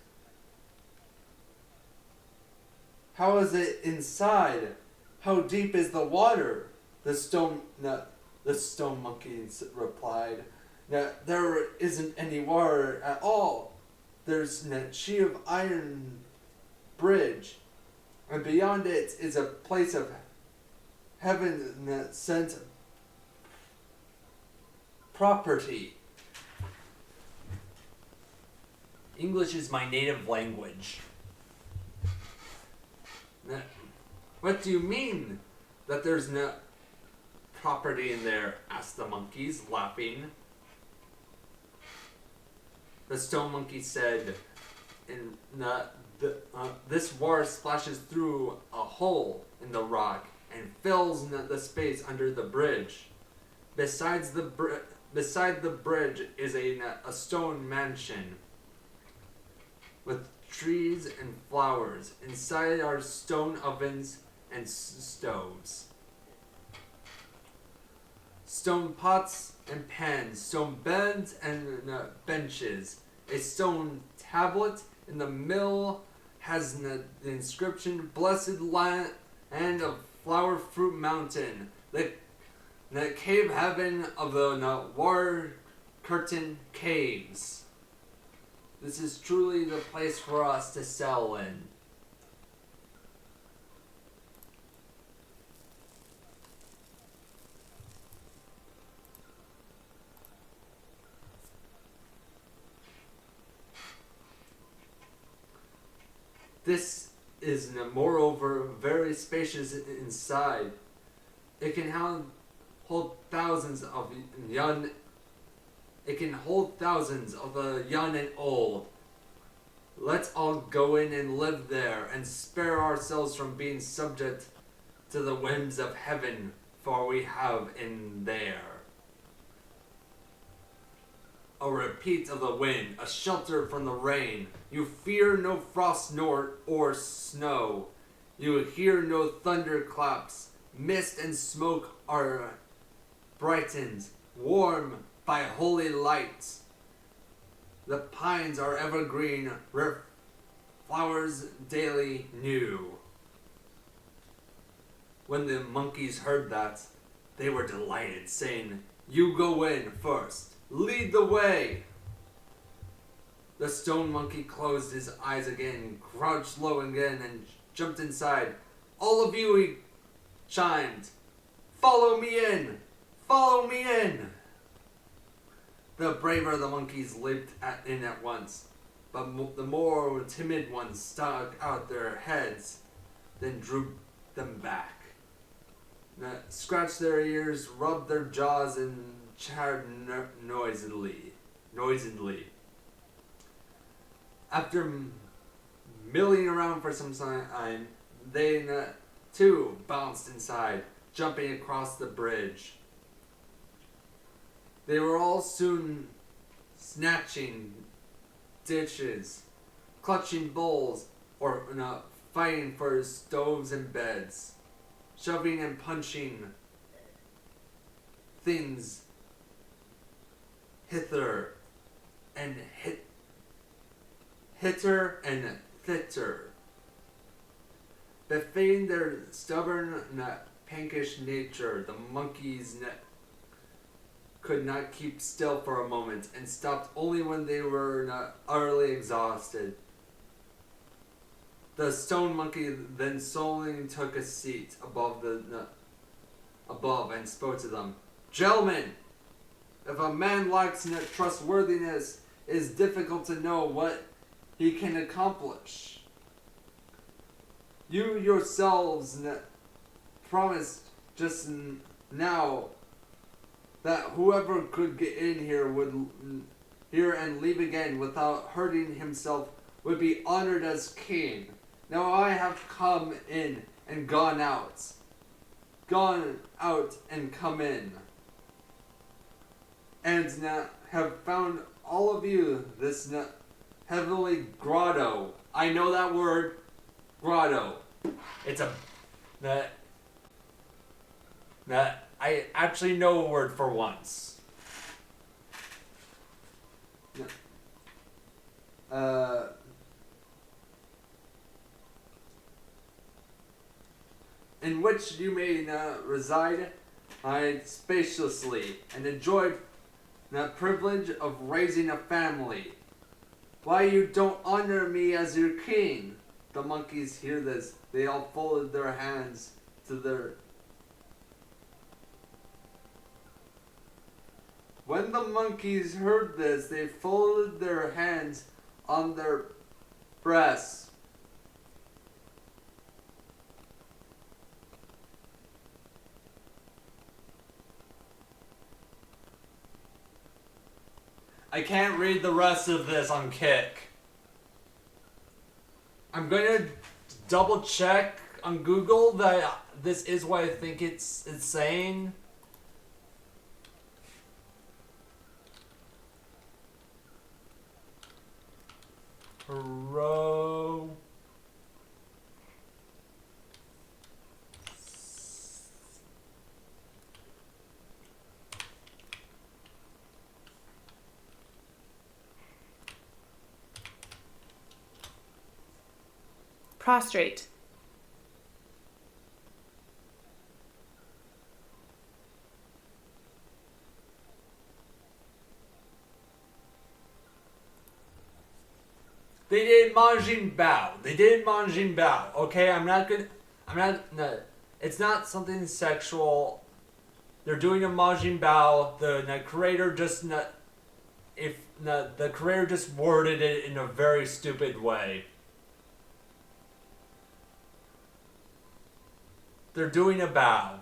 "How is it inside? How deep is the water?" The stone monkey replied, "There isn't any water at all. There's a sheet of iron bridge, and beyond it is a place of heaven sent property." English is my native language. "What do you mean that there's no property in there?" asked the monkeys, laughing. The stone monkey said, "This water splashes through a hole in the rock and fills the space under the bridge. Beside the bridge is a stone mansion with trees and flowers. Inside are stone ovens and stoves, stone pots and pans, stone beds and benches. A stone tablet in the middle has the inscription, 'Blessed Land of Flower Fruit Mountain, the cave heaven of the War Curtain Caves.' This is truly the place for us to settle in." This is moreover very spacious inside. It can hold thousands of young. It can hold thousands of the young and old. Let's all go in and live there and spare ourselves from being subject to the whims of heaven, for we have in there a repeat of the wind, a shelter from the rain. You fear no frost or snow. You hear no thunderclaps. Mist and smoke are brightened, warm by holy light. The pines are evergreen, flowers daily new." When the monkeys heard that, they were delighted, saying, "You go in first. Lead the way." The stone monkey closed his eyes again, crouched low again, and jumped inside. "All of you," he chimed, "follow me in! Follow me in!" The braver the monkeys leaped in at once, but the more timid ones stuck out their heads, then drew them back, scratched their ears, rubbed their jaws, and chattered noisily. After milling around for some time, they too bounced inside, jumping across the bridge. They were all soon snatching dishes, clutching bowls, or fighting for stoves and beds, shoving and punching things hither and hitter and thitter. Befitting their stubborn, pinkish nature, the monkeys could not keep still for a moment and stopped only when they were utterly exhausted. The stone monkey then solemnly took a seat above and spoke to them. Gentlemen, if a man lacks trustworthiness, it is difficult to know what he can accomplish. You yourselves promised just now that whoever could get in here and leave again without hurting himself would be honored as king. Now I have come in and gone out and come in, and have found all of you this heavenly grotto. I know that word, grotto. It's a that I actually know a word for once. In which you may reside spaciously and enjoy the privilege of raising a family. Why you don't honor me as your king? The monkeys hear this. They all folded their hands to their... When the monkeys heard this, they folded their hands on their breasts. I can't read the rest of this on Kick. I'm going to double check on Google that this is what I think it's saying. Pro. Prostrate. They did Manjin Bao. They did Manjin Bao. Okay, no, it's not something sexual. They're doing a Manjin Bao. The creator just the creator just worded it in a very stupid way. They're doing a bow.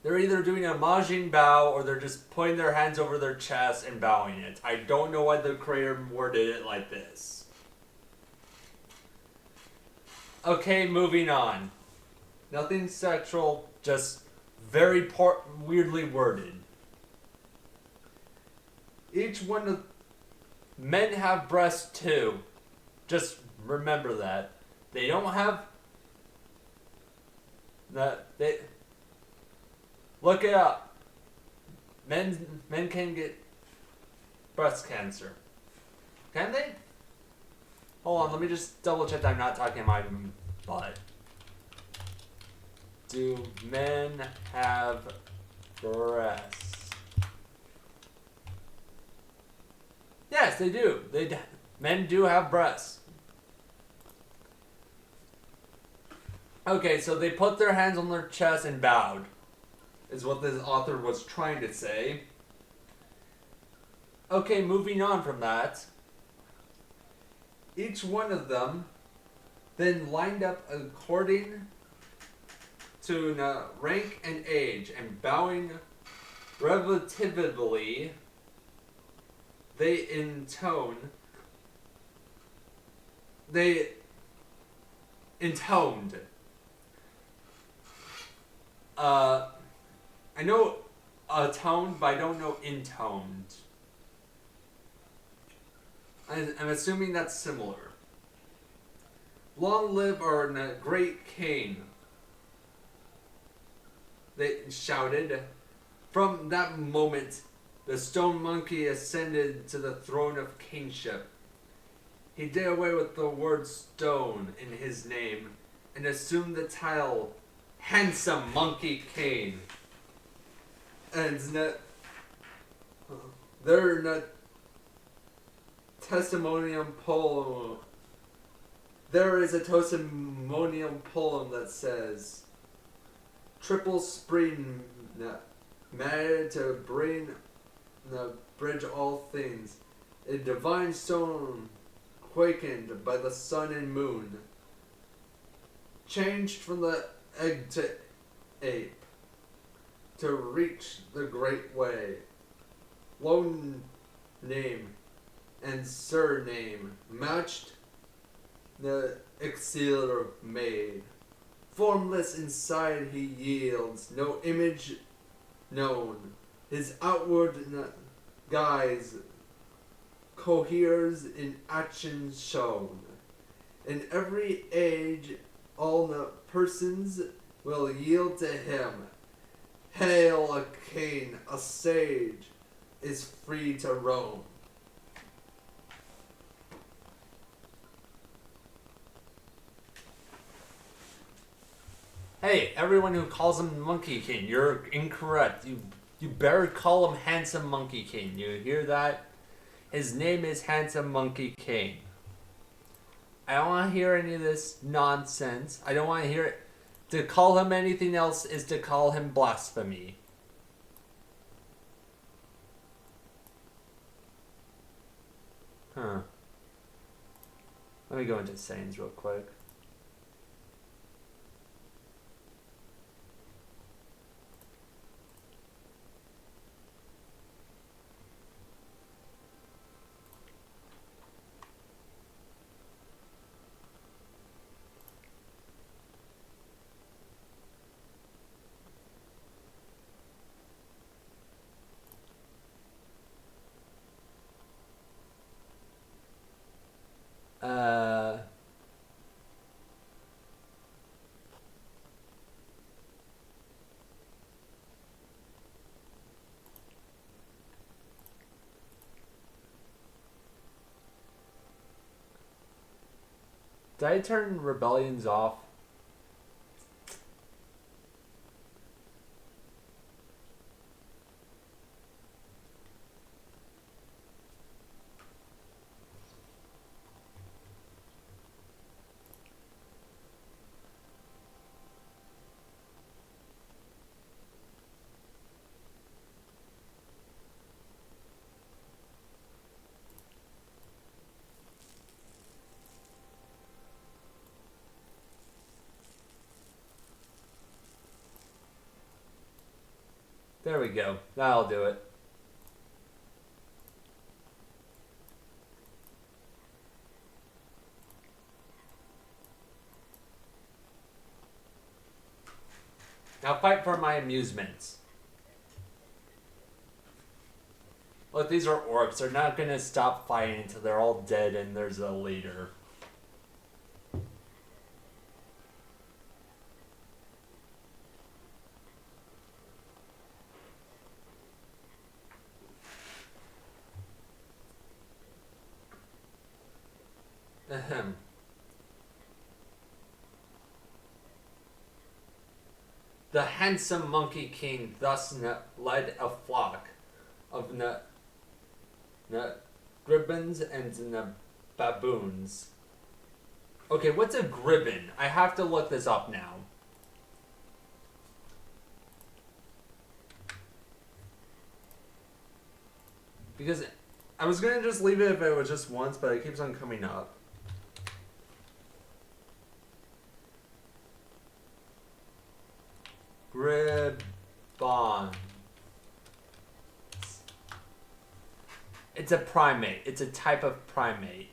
They're either doing a Majin bow or they're just putting their hands over their chest and bowing it. I don't know why the creator worded it like this. Okay, moving on. Nothing sexual, just very weirdly worded. Each one of men have breasts too. Just remember that. They don't have they look it up. Men can get breast cancer. Can they? Hold on, let me just double check that I'm not talking my butt. Do men have breasts? Yes, they do. Men do have breasts. Okay, so they put their hands on their chest and bowed, is what this author was trying to say. Okay, moving on from that. Each one of them then lined up according to rank and age, and bowing relatively, they intoned. I know atoned, but I don't know intoned. I'm assuming that's similar. Long live our great king, they shouted. From that moment, the stone monkey ascended to the throne of kingship. He did away with the word stone in his name and assumed the title Handsome Monkey King. And their testimonium poem. There is a testimonium poem that says, "Triple spring mad to bring the bridge all things, a divine stone quakened by the sun and moon, changed from the egg to ape, to reach the great way, lone name and surname matched the exiled made. Formless inside he yields, no image known. His outward guise coheres in action shown. In every age, all the persons will yield to him. Hail a king, a sage, is free to roam." Hey, everyone who calls him Monkey King, you're incorrect. You better call him Handsome Monkey King. You hear that? His name is Handsome Monkey King. I don't want to hear any of this nonsense. I don't want to hear it. To call him anything else is to call him blasphemy. Huh. Let me go into settings real quick. Did I turn rebellions off? There we go. That'll do it. Now fight for my amusements. Look, these are orcs. They're not gonna stop fighting until they're all dead and there's a leader. Ahem. The handsome Monkey King thus led a flock of gribbons and baboons. Okay, what's a gribbon? I have to look this up now. Because I was gonna just leave it if it was just once, but it keeps on coming up. Gribbon. It's a primate. It's a type of primate.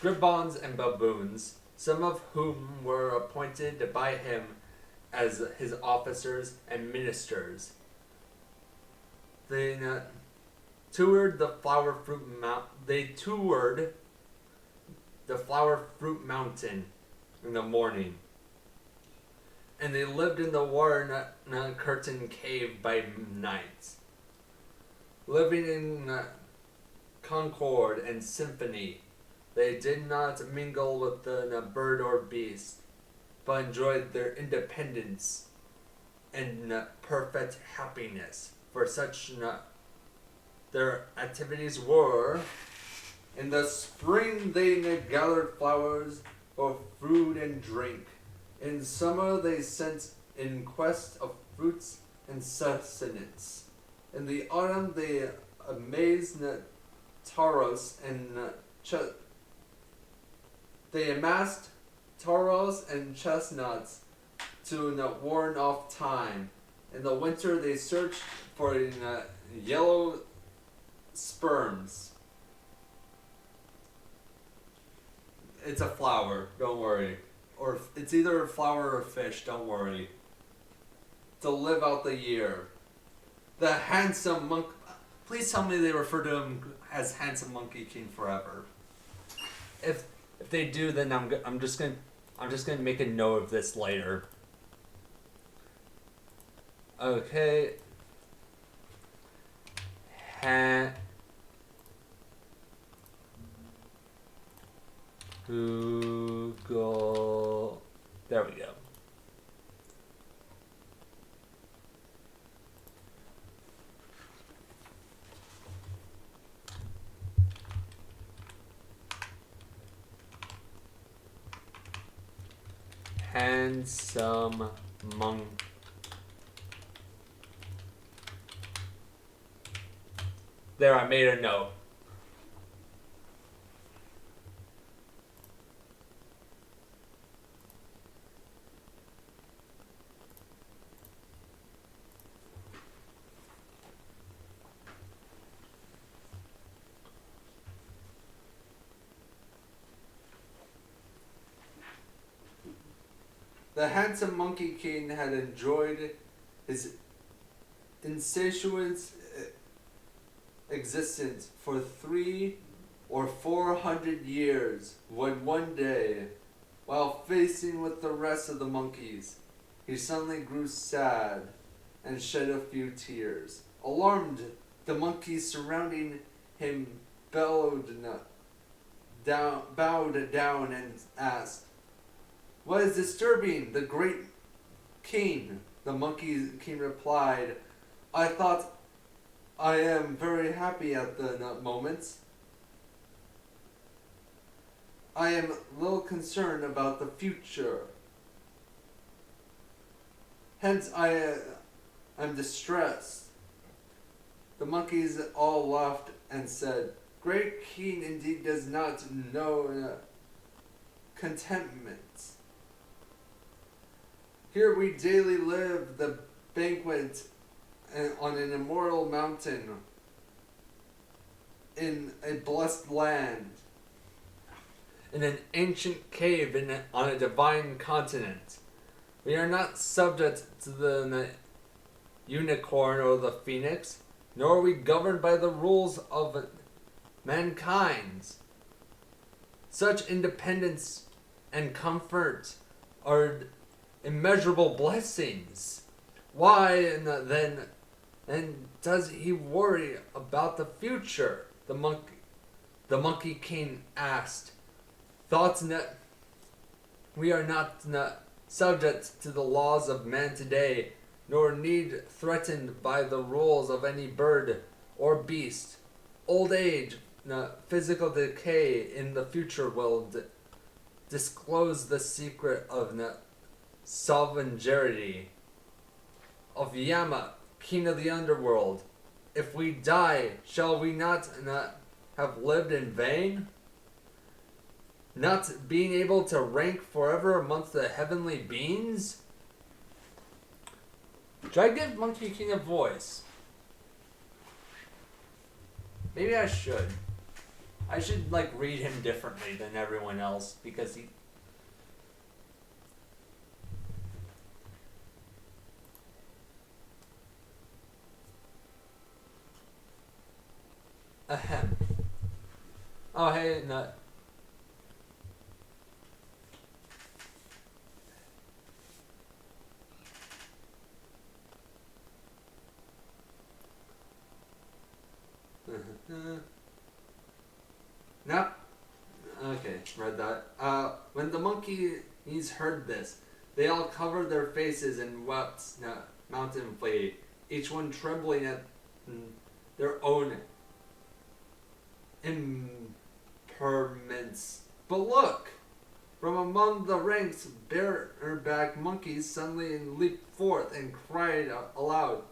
Gribbons and baboons, some of whom were appointed by him as his officers and ministers. They toured the flower fruit mount. They toured the flower fruit mountain in the morning, and they lived in the water curtain cave by night, living in concord and symphony. They did not mingle with the bird or beast, but enjoyed their independence and perfect happiness. For such their activities were: in the spring they gathered flowers for food and drink. In summer they sent in quest of fruits and sustenance. In the autumn they amazed taros and they amassed taros and chestnuts to warn off time. In the winter they searched for yellow sperms. It's a flower, don't worry. Or it's either a flower or a fish, don't worry. To live out the year. The handsome monk. Please tell me they refer to him as Handsome Monkey King forever. If they do, then I'm just gonna make a note of this later. Okay. Google. There we go. Handsome monk. There, I made a note. The handsome Monkey King had enjoyed his insatiate existence for 300 or 400 years, when one day, while facing with the rest of the monkeys, he suddenly grew sad and shed a few tears. Alarmed, the monkeys surrounding him bowed down and asked, "What is disturbing the great king?" The monkey king replied, "I thought I am very happy at the moment. I am little concerned about the future. Hence I am distressed." The monkeys all laughed and said, "Great king indeed does not know contentment. Here we daily live the banquet on an immortal mountain in a blessed land, in an ancient cave on a divine continent. We are not subject to the unicorn or the phoenix, nor are we governed by the rules of mankind. Such independence and comfort are immeasurable blessings. Why then does he worry about the future?" The monkey king asked. "Thoughts that we are not subject to the laws of man today, nor need threatened by the rules of any bird or beast. Old age, physical decay in the future will disclose the secret of sovereignty of Yama, king of the underworld. If we die, shall we not have lived in vain? Not being able to rank forever amongst the heavenly beings?" Should I give Monkey King a voice? Maybe I should. I should read him differently than everyone else because he... Ahem. Oh, hey, Nut. No. Okay, read that. When the monkeys heard this, they all covered their faces and wept mountainly, each one trembling at their own impermanence. But look! From among the ranks, bareback monkeys suddenly leaped forth and cried aloud,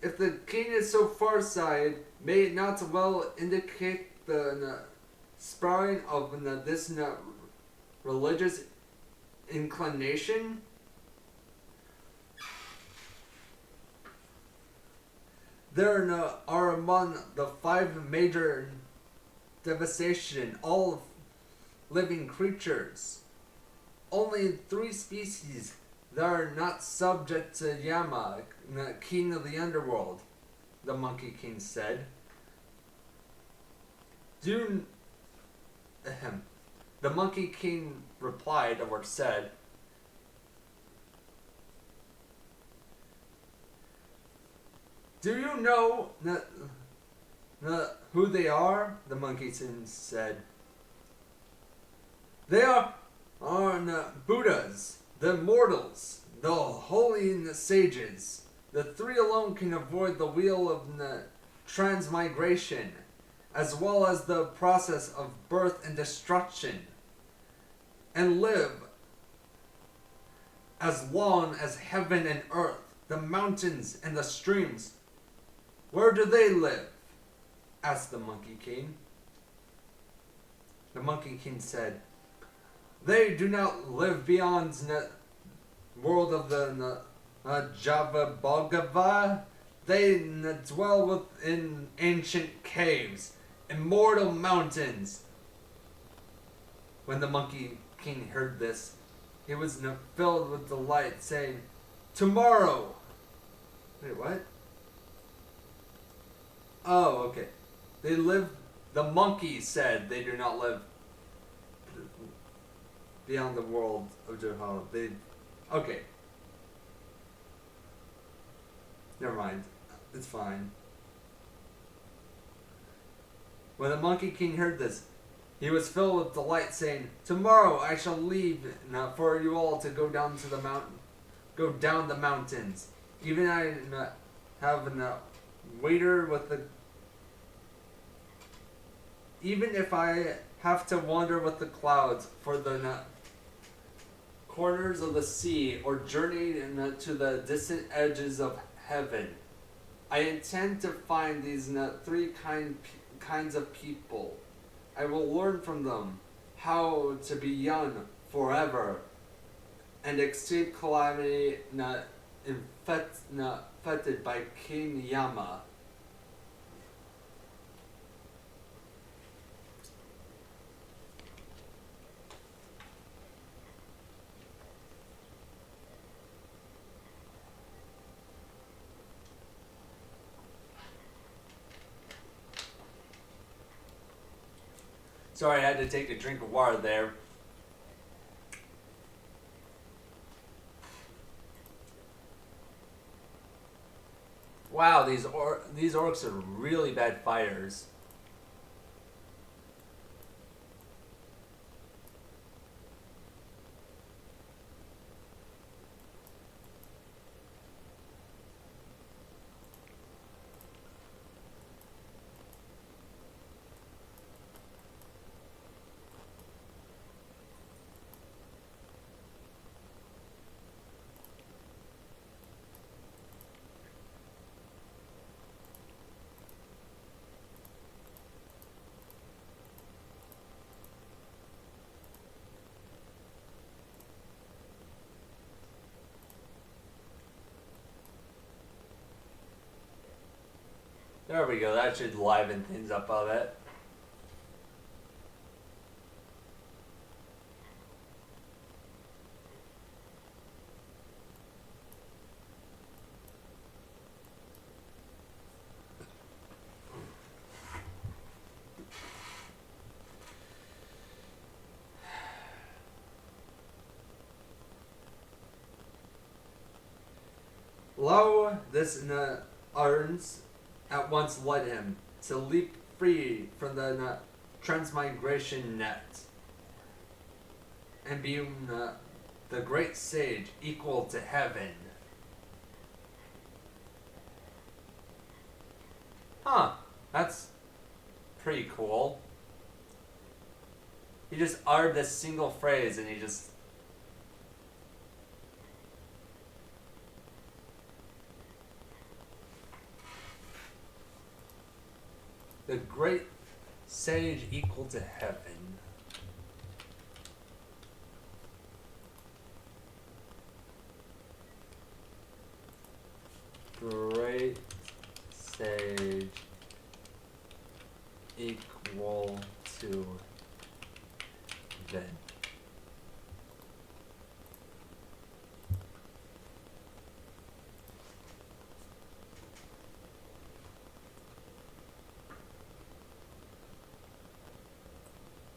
"If the king is so far-sighted, may it not well indicate the sprouting of this religious inclination?" There are among the 5 major devastation all living creatures. Only 3 species that are not subject to Yama, king of the underworld, the Monkey King said. Do The Monkey King replied or said, "Do you know who they are?" The Monkey King said. "They are Buddhas, the mortals, the holy sages. The 3 alone can avoid the wheel of transmigration, as well as the process of birth and destruction, and live as long as heaven and earth, the mountains and the streams." "Where do they live?" asked the Monkey King. The Monkey King said, "They do not live beyond the world of the Java Bhagava. They dwell within ancient caves, immortal mountains." When the Monkey King heard this, he was filled with delight, saying, "Tomorrow." Wait, what? Oh, okay. They live. The monkey said they do not live beyond the world of Johal. Okay. Never mind. It's fine. When the Monkey King heard this, he was filled with delight, saying, "Tomorrow I shall leave for you all to go down to the mountain, go down the mountains. Even I have a waiter with the. Even if I have to wander with the clouds for the corners of the sea, or journey to the distant edges of heaven, I intend to find these 3 kinds of people. I will learn from them how to be young forever and escape calamity infected by King Yama." Sorry, I had to take a drink of water there. Wow, these orcs are really bad fighters. There we go, that should liven things up a bit. Lo, this urns at once led him to leap free from the transmigration net and be the great sage equal to heaven. Huh, that's pretty cool. He just uttered this single phrase and he just... The great sage equal to heaven. Great sage equal to heaven.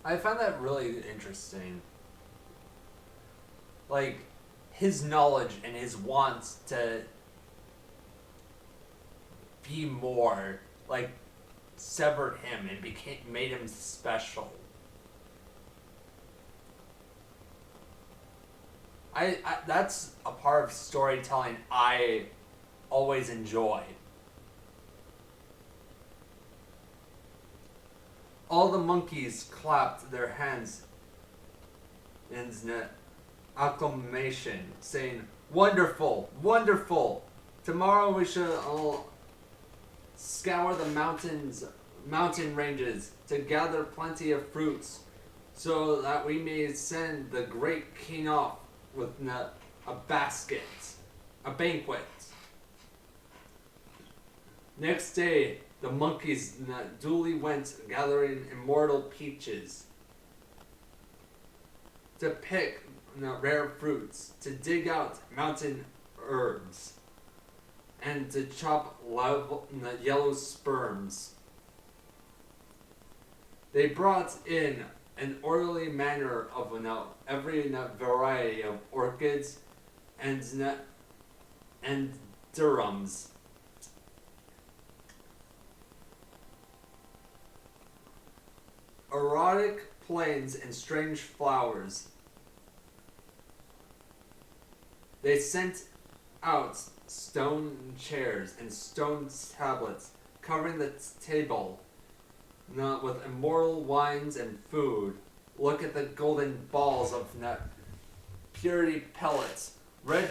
I found that really interesting. Like, his knowledge and his wants to be more, like, severed him and made him special. I that's a part of storytelling I always enjoy. All the monkeys clapped their hands in acclamation, saying, "Wonderful, wonderful! Tomorrow we shall scour the mountain ranges to gather plenty of fruits, so that we may send the great king off with a banquet." Next day, the monkeys duly went gathering immortal peaches, to pick rare fruits, to dig out mountain herbs, and to chop yellow sperms. They brought in an orderly manner of every variety of orchids and durums. Erotic plains and strange flowers. They sent out stone chairs and stone tablets covering the table with immortal wines and food. Look at the golden balls of purity pellets, red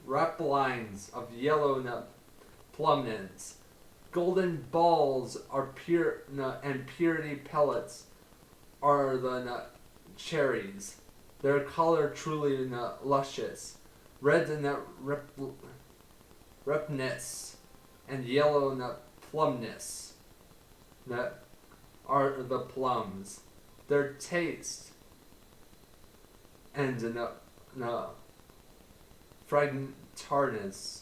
rapilines of yellow plumnets. Golden balls are pure and purity pellets are the cherries. Their color truly luscious. Red repness and yellow plumness are the plums. Their taste and fragmentarness.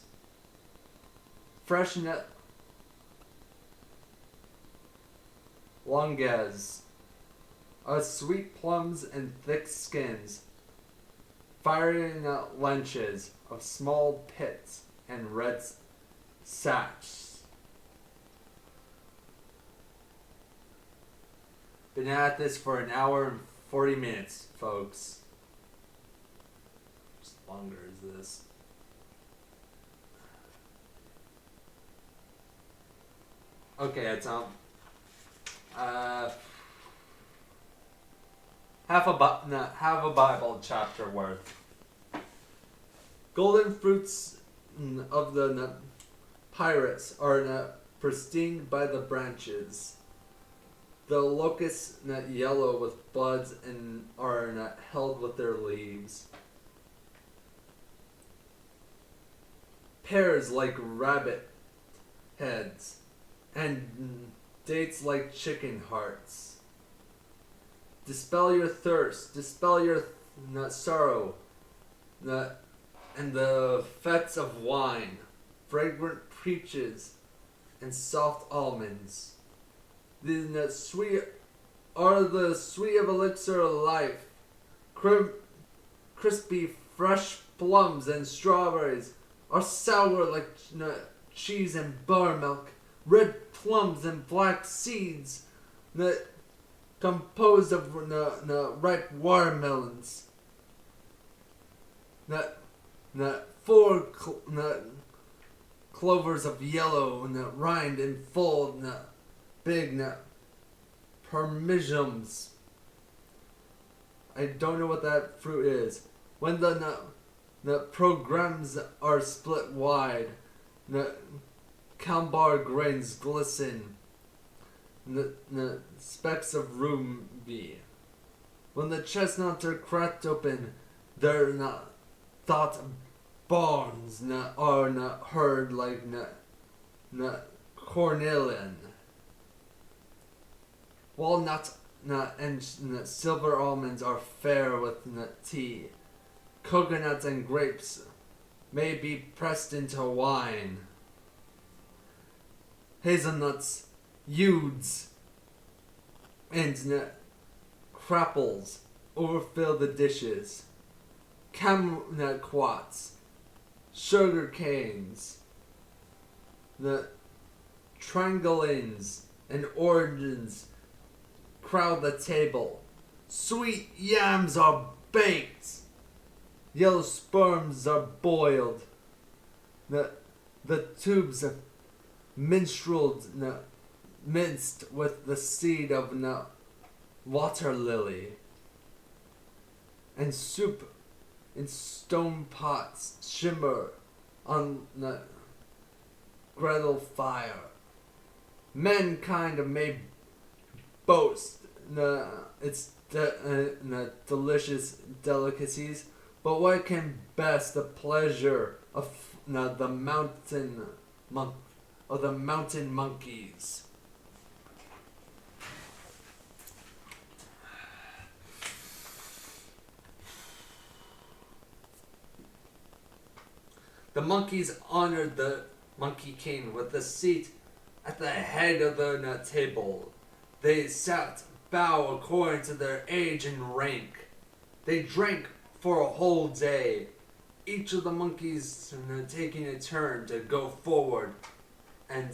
Fresh longas, sweet plums and thick skins, fiery lunches of small pits and red sachs. Been at this for an hour and 40 minutes, folks. Just longer is this. Okay, it's half a Bible chapter worth. Golden fruits of the pirates are pristine by the branches. The locusts yellow with buds and are held with their leaves. Pears like rabbit heads, and dates like chicken hearts. Dispel your thirst, dispel your sorrow, and the fets of wine, fragrant peaches, and soft almonds. The sweet are the sweet of elixir of life, crispy fresh plums and strawberries are sour like cheese and buttermilk. Red plums and black seeds composed of ripe watermelons. Four clovers of yellow rind and full big permissions. I don't know what that fruit is. When the programs are split wide, the cambar grains glisten. The specks of ruby. When the chestnuts are cracked open, their thought barns are heard like cornelian. Walnut and silver almonds are fair with tea. Coconuts and grapes may be pressed into wine. Hazelnuts, yudes, and crapples overfill the dishes. Kumquats, sugar canes, the trangolins and oranges crowd the table. Sweet yams are baked. Yellow sperms are boiled. The tubes minstreled, minced with the seed of water lily. And soup in stone pots shimmer on the griddle fire. Mankind may boast its delicious delicacies, but what can best the pleasure of the mountain monkeys? The monkeys honored the Monkey King with a seat at the head of the table. They sat bow according to their age and rank. They drank for a whole day, each of the monkeys taking a turn to go forward and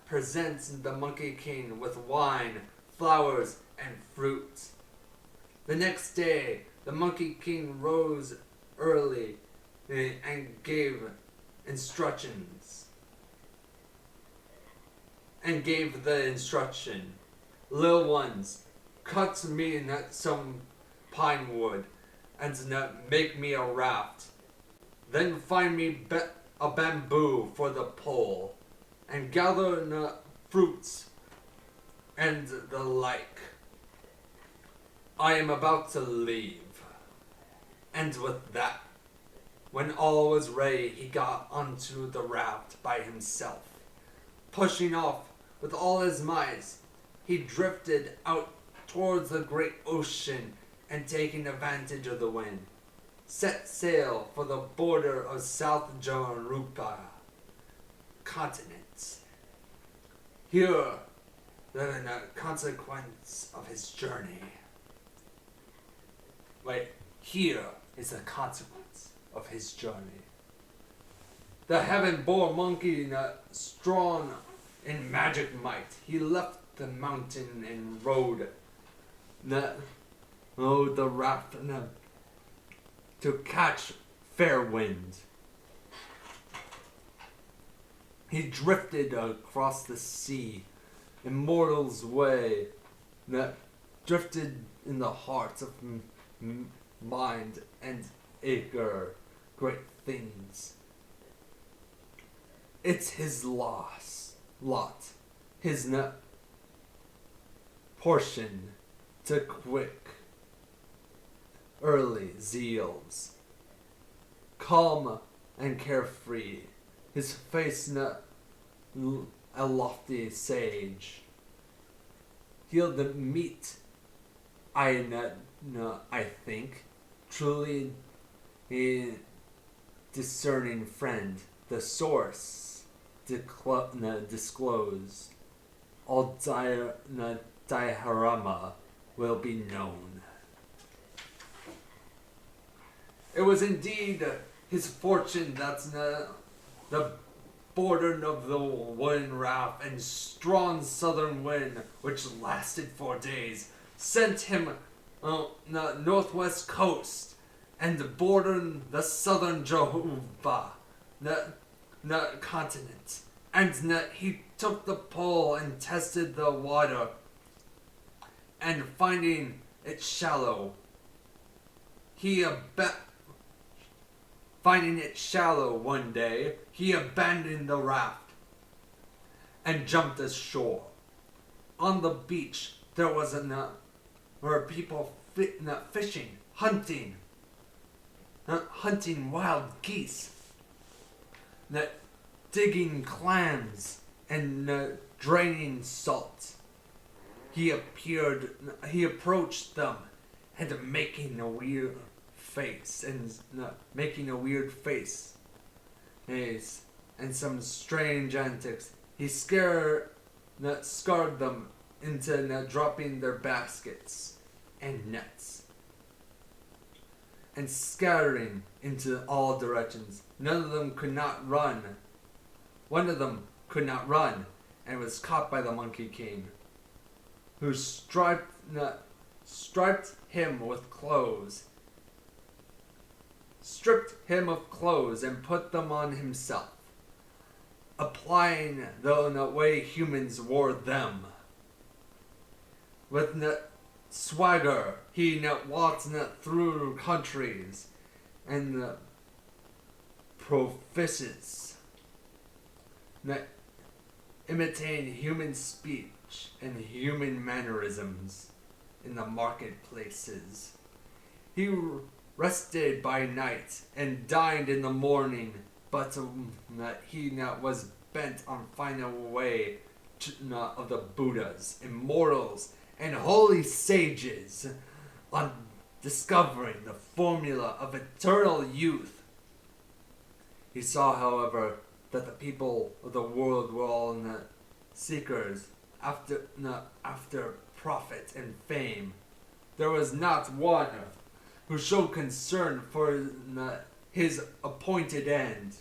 present the Monkey King with wine, flowers, and fruit. The next day, the Monkey King rose early and gave instructions. And gave the instruction, little ones, cut me some pine wood and make me a raft. Then find me a bamboo for the pole and gather fruits and the like. I am about to leave. And with that, when all was ready, he got onto the raft by himself. Pushing off with all his might, he drifted out towards the great ocean and, taking advantage of the wind, set sail for the border of South Jorupa continent. Here, the consequence of his journey. Here is the consequence of his journey. The heaven-born monkey, strong in magic might, he left the mountain and rode the raft to catch fair wind. He drifted across the sea, immortal's way, drifted in the heart of mind and acre great things. It's his lot, his portion to quick, early zeals. Calm and carefree, his face a lofty sage. He'll meet, I think, truly a discerning friend. The source disclosed. All diorama will be known. It was indeed his fortune that's the border of the wind raft and strong southern wind, which lasted 4 days, sent him the northwest coast and bordered the southern Jehovah, the continent. And he took the pole and tested the water, and finding it shallow, finding it shallow one day, he abandoned the raft and jumped ashore. On the beach, there was were people fishing, hunting wild geese, digging clams, and draining salt. He approached them, and making a weird face, and some strange antics. He scared them into dropping their baskets and nets and scattering into all directions. None of them could not run. One of them could not run and was caught by the Monkey King, who striped him with clothes, stripped him of clothes and put them on himself, applying the way humans wore them. With swagger, he walked through countries and proficiency, imitating human speech and human mannerisms in the marketplaces. He rested by night and dined in the morning, but he was bent on finding a way of the Buddhas, immortals, and holy sages, on discovering the formula of eternal youth. He saw, however, that the people of the world were all seekers after profit and fame. There was not one who showed concern for his appointed end.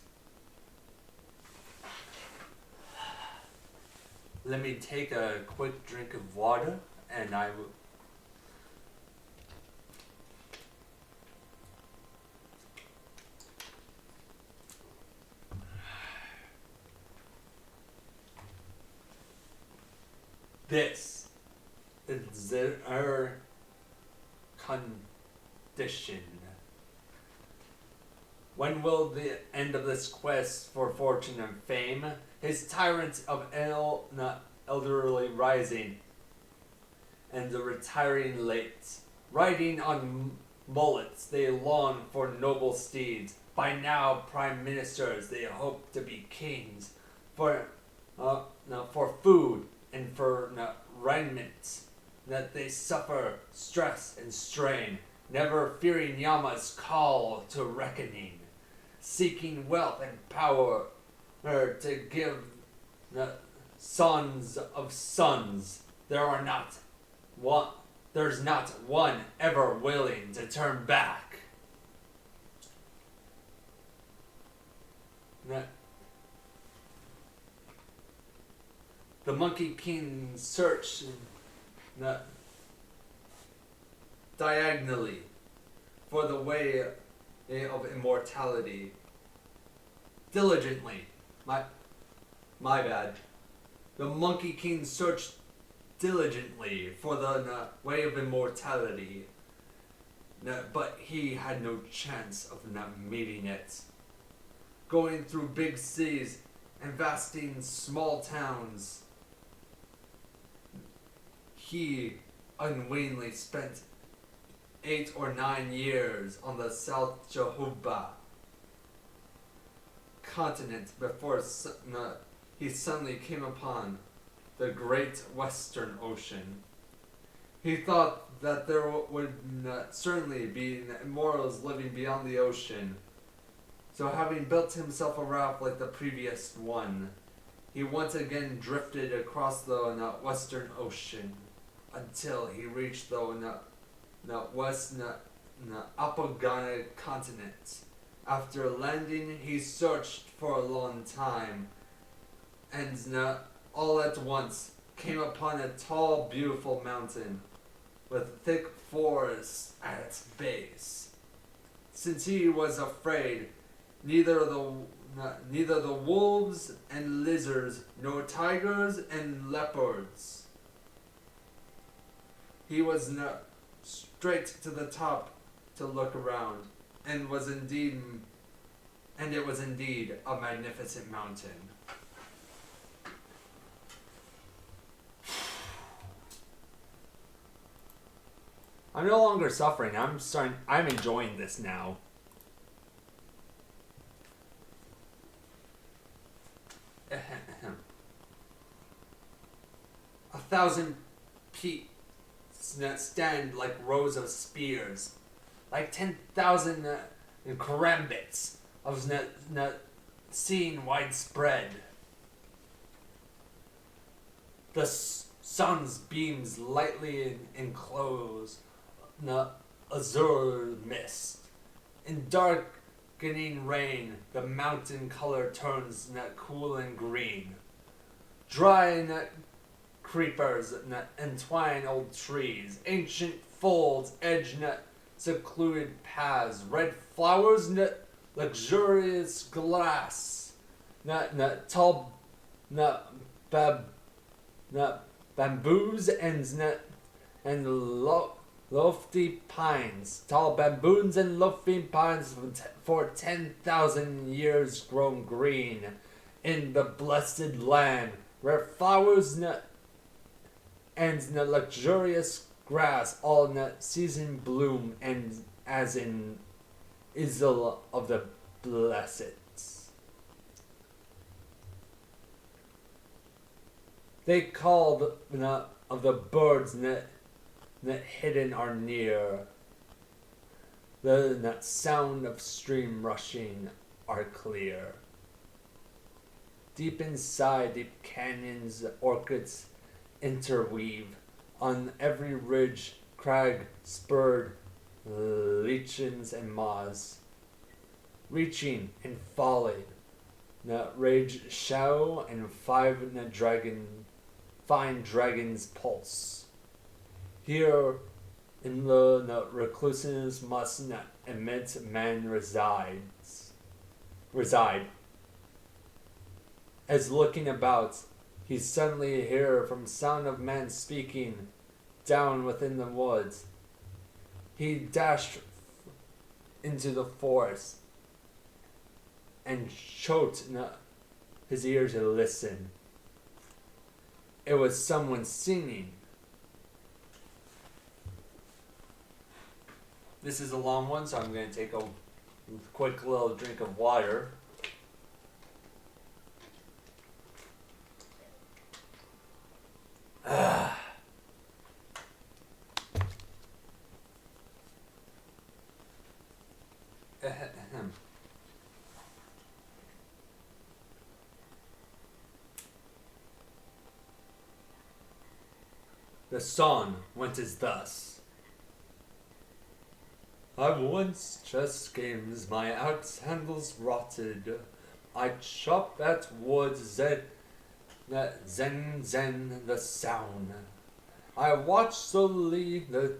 Let me take a quick drink of water, and I will. This is our condition. When will the end of this quest for fortune and fame? His tyrant of elderly rising, and the retiring late. Riding on mullets, they long for noble steeds. By now, prime ministers, they hope to be kings. For food and for raiment, that they suffer stress and strain, never fearing Yama's call to reckoning, seeking wealth and power to give the sons of sons. There's not one ever willing to turn back. The Monkey King searched diagonally for the way of immortality. Diligently. My bad. The Monkey King searched diligently for the way of immortality, but he had no chance of meeting it. Going through big cities and vasting small towns, he unwittingly spent 8 or 9 years on the South Jehovah continent before he suddenly came upon the great Western Ocean. He thought that there would certainly be immortals living beyond the ocean. So having built himself a raft like the previous one, he once again drifted across the Western Ocean until he reached the Apagana continent. After landing, he searched for a long time, and all at once came upon a tall, beautiful mountain with thick forests at its base. Since he was afraid, neither the wolves and lizards, nor tigers and leopards. He was straight to the top to look around, and it was indeed a magnificent mountain. I'm no longer suffering. I'm enjoying this now. A thousand peaks stand like rows of spears, like 10,000 karambits of seen widespread. The sun's beams lightly enclose azure mist. In darkening rain, the mountain color turns cool and green. Dry creepers entwine old trees. Ancient folds edge secluded paths. Red flowers luxurious glass. Tall bamboos and lofty pines. Tall bamboos and lofty pines for 10,000 years grown green in the blessed land where flowers and luxurious grass all season bloom, and as in Isle of the Blessed. They called of the birds that hidden are near. The sound of stream rushing are clear. Deep inside deep canyons, orchids interweave. On every ridge, crag, spurred, lichens and moss. Reaching and falling, rage shadow and fine dragon's pulse. Here in the recluseness must admit man reside. As looking about, he suddenly hear from sound of man speaking down within the woods. He dashed into the forest and choked his ears to listen. It was someone singing. This is a long one, so I'm going to take a quick little drink of water. The song went as thus. I once chess games, my axe handles rotted. I chop at wood, zen the sound. I watch slowly the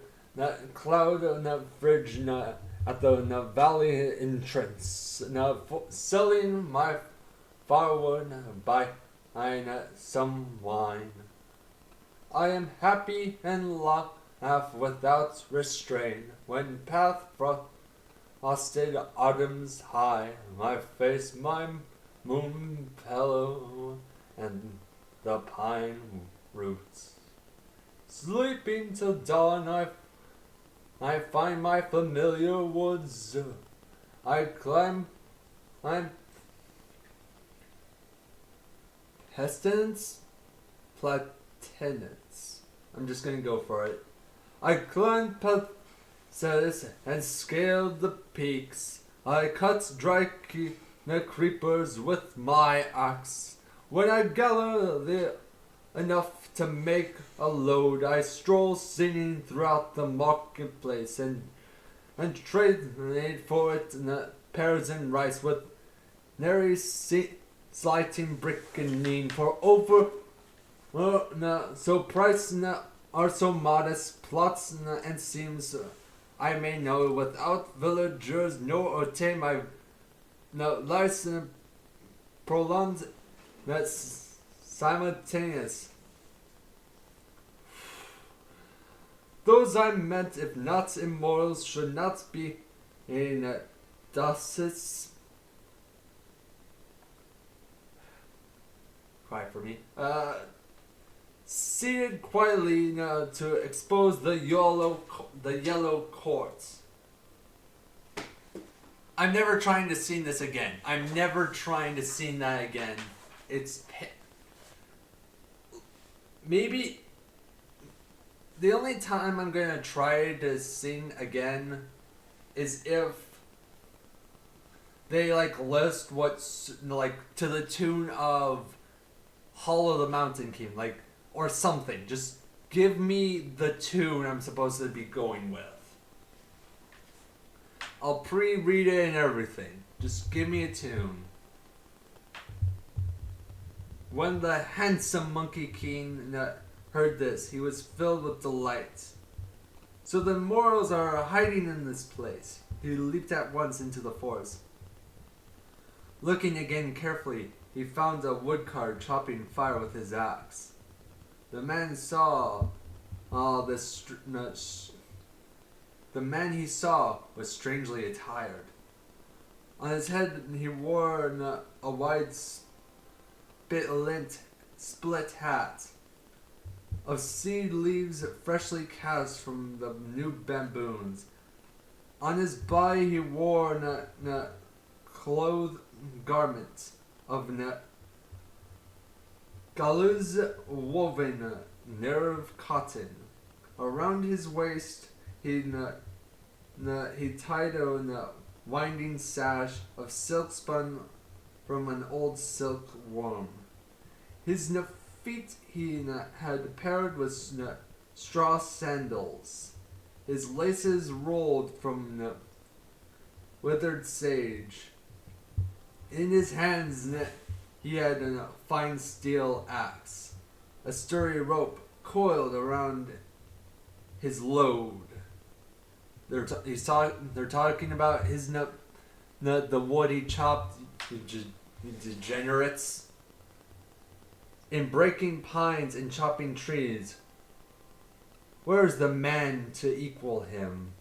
cloud bridge at the valley entrance, selling my firewood by some wine. I am happy and laugh without restraint when path frosted autumn's high, my face my moon pillow and the pine roots. Sleeping till dawn, I find my familiar woods. I climb pestilence, platenets. I'm just gonna go for it. I climbed pestilence and scaled the peaks. I cut dry creepers with my axe. When I gather enough to make a load, I stroll singing throughout the marketplace and trade for it pears and rice with nary slighting brickening for over so price are so modest plots and seems I may know without villagers nor attain my license prolonged that's simultaneous. Those I meant, if not immortals, should not be in dusts. Cry for me. Seated quietly to expose the yellow quartz. I'm never trying to sing this again. I'm never trying to sing that again. It's maybe the only time I'm gonna try to sing again is if they list what's to the tune of Hollow the Mountain King, or something. Just give me the tune I'm supposed to be going with. I'll pre-read it and everything. Just give me a tune. When the handsome Monkey King heard this, he was filled with delight. So the mortals are hiding in this place. He leaped at once into the forest. Looking again carefully, he found a woodcutter chopping fire with his axe. The man saw the man he saw was strangely attired. On his head he wore a wide split hat of seed leaves freshly cast from the new bamboos. On his body he wore cloth garment of gallows woven nerve cotton. Around his waist he tied a winding sash of silk spun from an old silkworm. His feet he had paired with straw sandals. His laces rolled from withered sage. In his hands he had a fine steel axe. A sturdy rope coiled around his load. They're talking about his the wood he chopped. You degenerates. In breaking pines and chopping trees. Where is the man to equal him?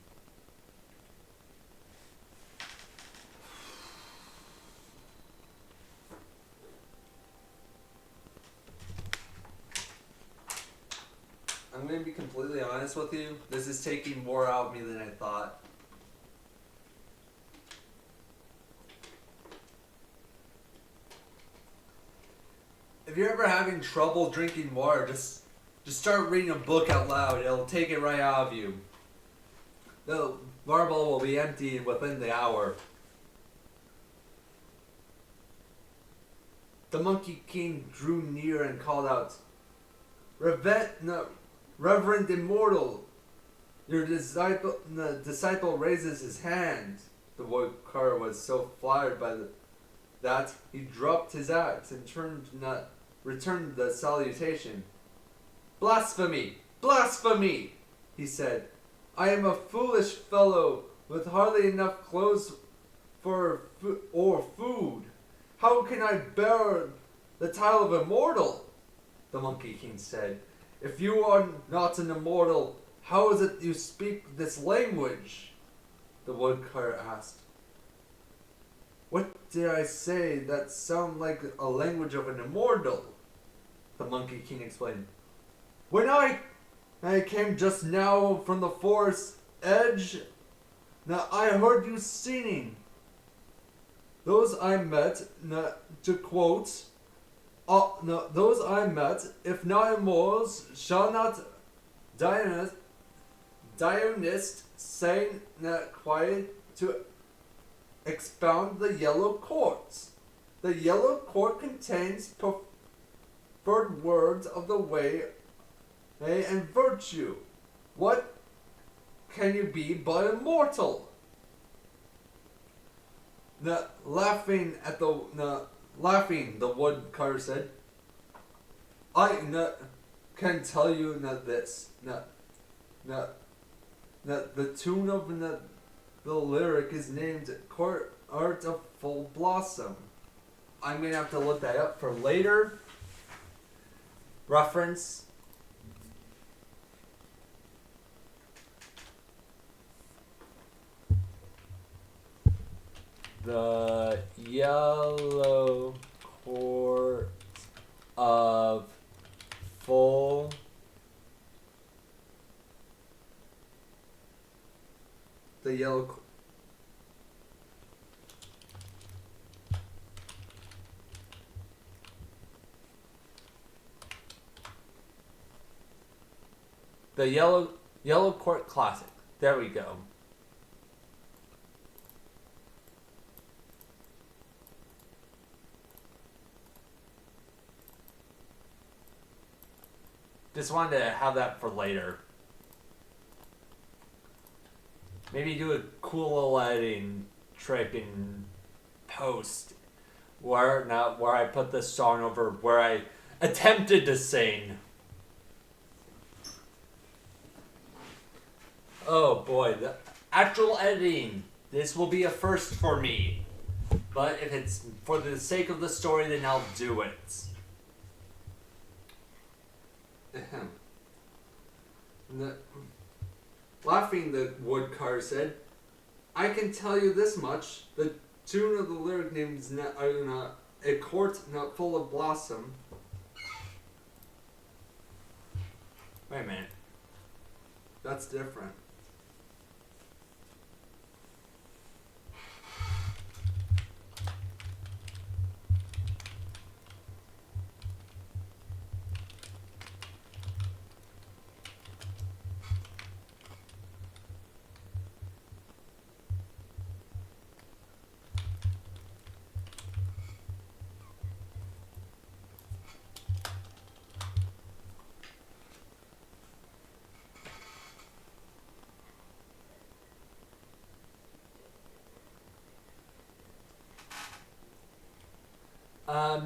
I'm going to be completely honest with you. This is taking more out of me than I thought. If you're ever having trouble drinking water, just start reading a book out loud. It'll take it right out of you. The water bottle will be empty within the hour. The Monkey King drew near and called out, Reverend Immortal, your disciple raises his hand. The woodcutter was so flattered by that he dropped his axe and returned the salutation. Blasphemy! Blasphemy! He said. I am a foolish fellow with hardly enough clothes or food. How can I bear the title of immortal? The Monkey King said. If you are not an immortal, how is it you speak this language? The woodcutter asked. What did I say that sound like a language of an immortal? The Monkey King explained. When I came just now from the forest edge, now I heard you singing. Those I met, to quote, those I met, if not immortals, shall not Dionist say quiet to expound the yellow quartz. The yellow quartz contains preferred words of the way and virtue. What can you be but immortal? Laughing, the woodcutter said. I can tell you this. The tune of the lyric is named Court Art of Full Blossom. I'm gonna have to look that up for later reference. The yellow court of full the yellow co- the yellow court classic. There we go. Just wanted to have that for later. Maybe do a cool little editing trick in post where I put this song over where I attempted to sing. Oh boy, the actual editing. This will be a first for me. But if it's for the sake of the story, then I'll do it. Laughing, the woodcutter said, I can tell you this much. The tune of the lyric names A Court Not Full of Blossom. Wait a minute. That's different.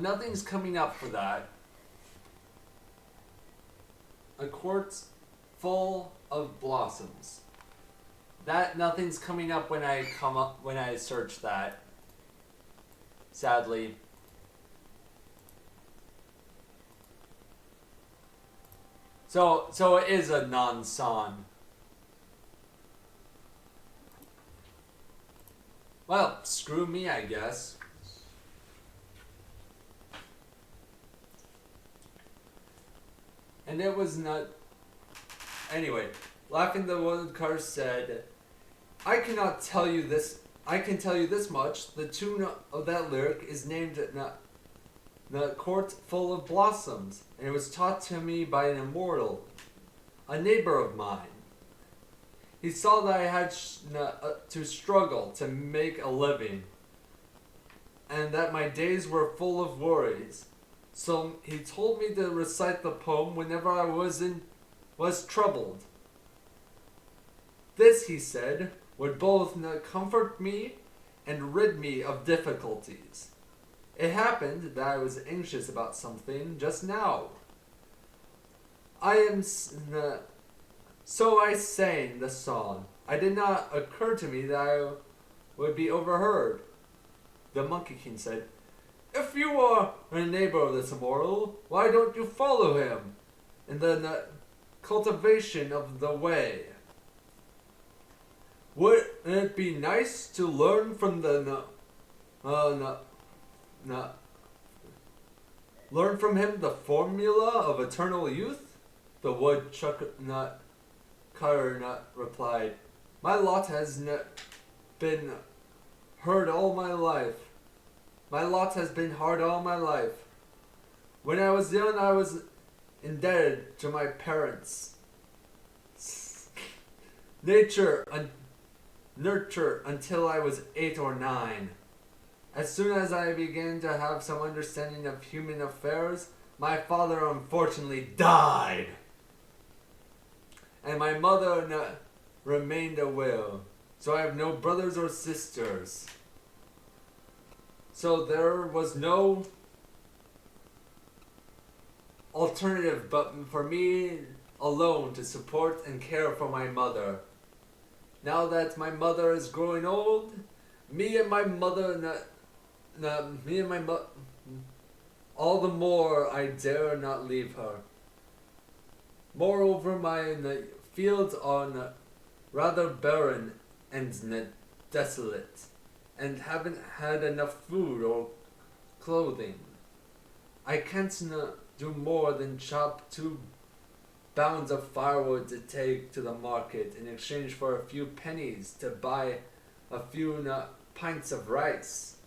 Nothing's coming up for that. A court full of blossoms. That nothing's coming up when I search that. Sadly. So it is a non-song. Well, screw me, I guess. And it was not. Anyway, laughing, the woodcutter said, I can tell you this much. The tune of that lyric is named The Court Full of Blossoms, and it was taught to me by an immortal, a neighbor of mine. He saw that I had to struggle to make a living, and that my days were full of worries. So he told me to recite the poem whenever I was troubled. This, he said, would both comfort me and rid me of difficulties. It happened that I was anxious about something just now. So I sang the song. It did not occur to me that I would be overheard. The Monkey King said, If you are a neighbor of this immortal, why don't you follow him in the cultivation of the way? Wouldn't it be nice to learn from learn from him the formula of eternal youth? The woodcutter replied, My lot has been hard all my life. When I was young, I was indebted to my parents. Nurture until I was 8 or 9. As soon as I began to have some understanding of human affairs, my father unfortunately died. And my mother remained a widow, so I have no brothers or sisters. So there was no alternative but for me alone to support and care for my mother. Now that my mother is growing old, me and my mother, all the more I dare not leave her. Moreover, my fields are rather barren and desolate, and haven't had enough food or clothing. I can't do more than chop 2 pounds of firewood to take to the market in exchange for a few pennies to buy a few pints of rice.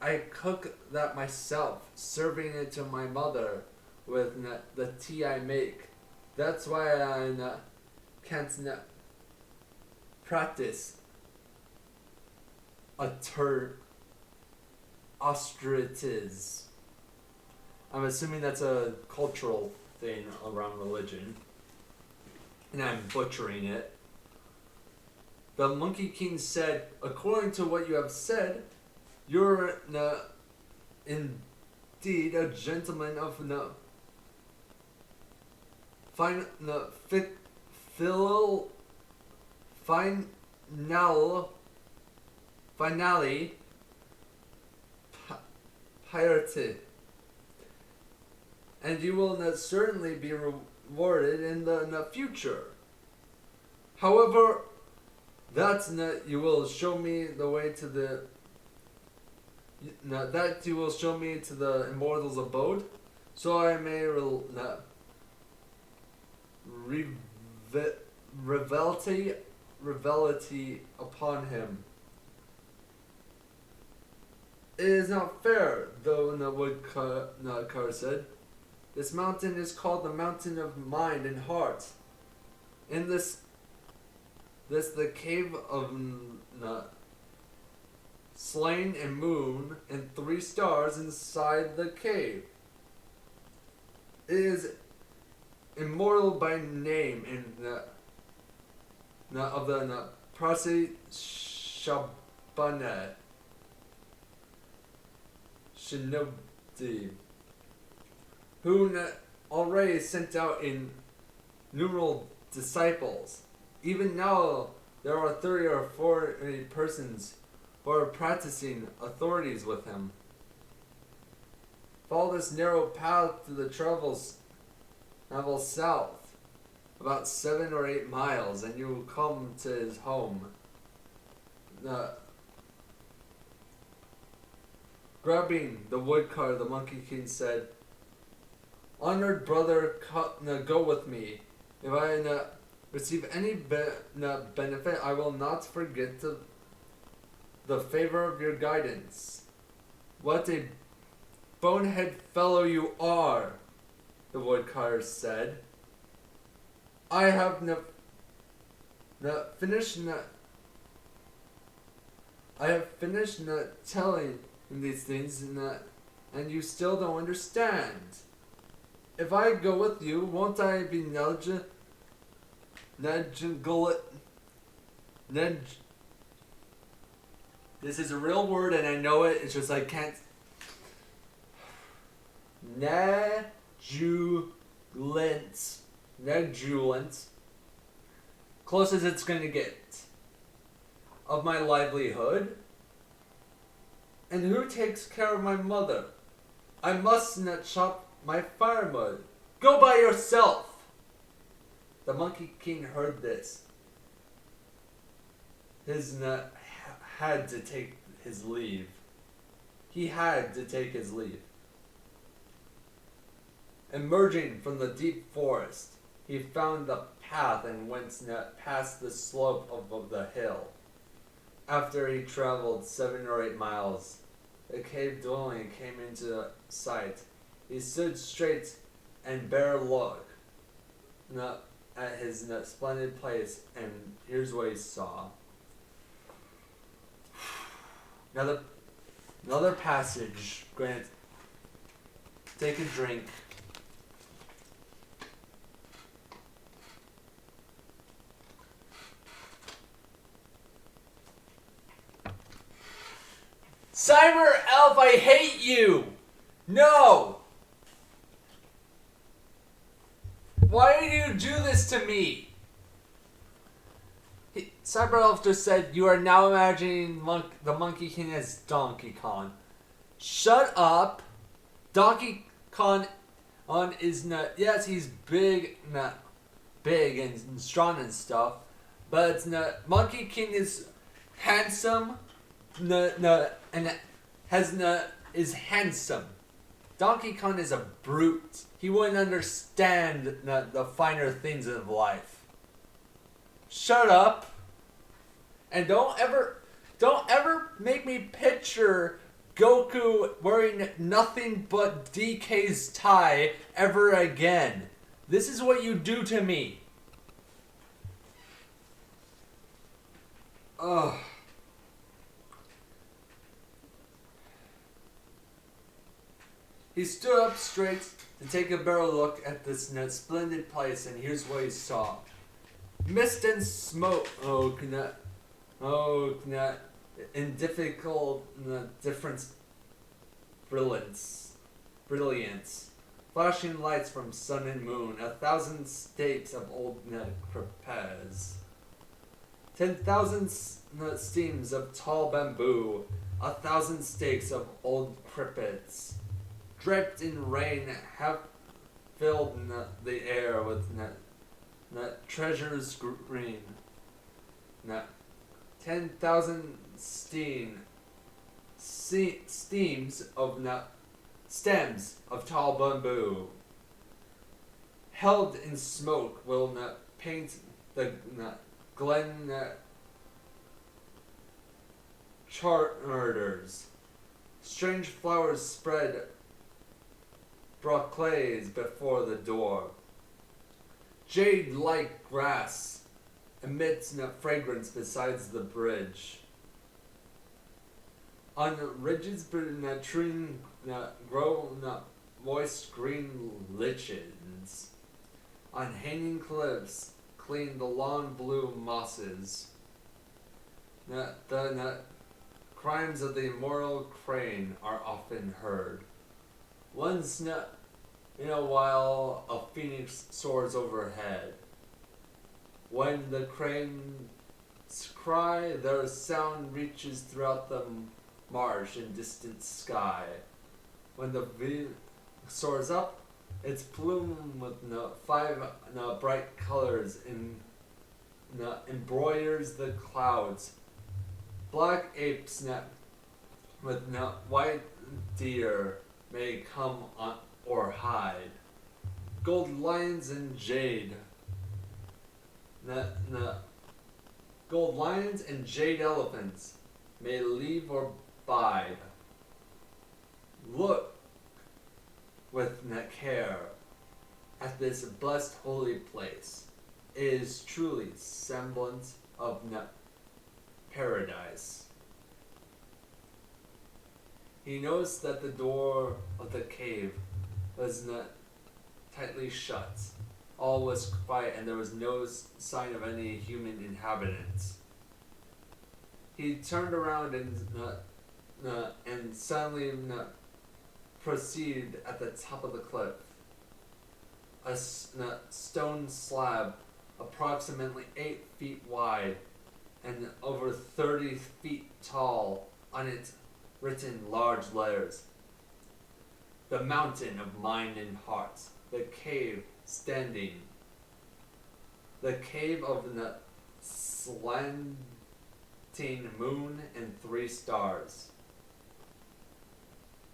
I cook that myself, serving it to my mother with the tea I make. That's why I can't practice austerities. I'm assuming that's a cultural thing around religion, and I'm butchering it. The Monkey King said, "According to what you have said, you're indeed a gentleman of finally piety, and you will certainly be rewarded in the future. However, that you will show me the way to the immortals' abode, so I may revelity upon him. It is not fair, though the woodcutter said. This mountain is called the mountain of mind and heart. In this the cave of slain and moon and 3 stars inside the cave. It is immortal by name and of the Prasi Shabana Shinobi, who already sent out innumerable disciples. Even now, there are 30 or 40 persons who are practicing authorities with him. Follow this narrow path to the travel south, about 7 or 8 miles, and you will come to his home. Grabbing the woodcutter, the Monkey King said, "Honored brother, go with me. If I receive any benefit, I will not forget the favor of your guidance." "What a bonehead fellow you are," the woodcutter said. "I have finished telling him these things, and you still don't understand. If I go with you, won't I be This is a real word and I know it, it's just I can't. Negulent. Close as it's gonna get. Of my livelihood. And who takes care of my mother? I must not chop my firewood. Go by yourself." The Monkey King heard this. Had to take his leave. He had to take his leave. Emerging from the deep forest, he found the path and went past the slope of the hill. After he traveled 7 or 8 miles, the cave dwelling came into sight. He stood straight and bare look at his splendid place, and here's what he saw. Another passage. Grant, take a drink. Cyber yourself! I hate you! No! Why did you do this to me? Cyber Elf just said, you are now imagining the Monkey King as Donkey Kong. Shut up! Donkey Kong is not. Yes, he's big, not big and strong and stuff, but it's not. Monkey King is handsome, and is handsome. Donkey Kong is a brute. He wouldn't understand the finer things of life. Shut up, and don't ever make me picture Goku wearing nothing but DK's tie ever again. This is what you do to me. Ugh. He stood up straight to take a better look at this splendid place, and here's what he saw. Mist and smoke, in different brilliance, flashing lights from sun and moon, 1,000 stakes of old crepes, 10,000 steams of tall bamboo, 1,000 stakes of old crippets, draped in rain, have filled the air with treasures green. 10,000 steams of stems of tall bamboo, held in smoke, will paint the glen charters. Strange flowers spread brocades before the door. Jade-like grass emits fragrance besides the bridge. On ridges between grow moist green lichens. On hanging cliffs clean the long blue mosses. The crimes of the immortal crane are often heard. Once in a while, a phoenix soars overhead. When the cranes cry, their sound reaches throughout the marsh and distant sky. When the phoenix soars up, its plume with 5 bright colors embroiders the clouds. Black apes with white deer may come on or hide. Gold lions and jade. Gold lions and jade elephants may leave or bide. Look with care at this blessed holy place. It is truly semblance of paradise. He noticed that the door of the cave was tightly shut. All was quiet, and there was no sign of any human inhabitants. He turned around and suddenly proceeded at the top of the cliff. A stone slab, approximately 8 feet wide and over 30 feet tall, on it written large letters: the mountain of mind and heart, the cave standing, the cave of the slanting moon and 3 stars.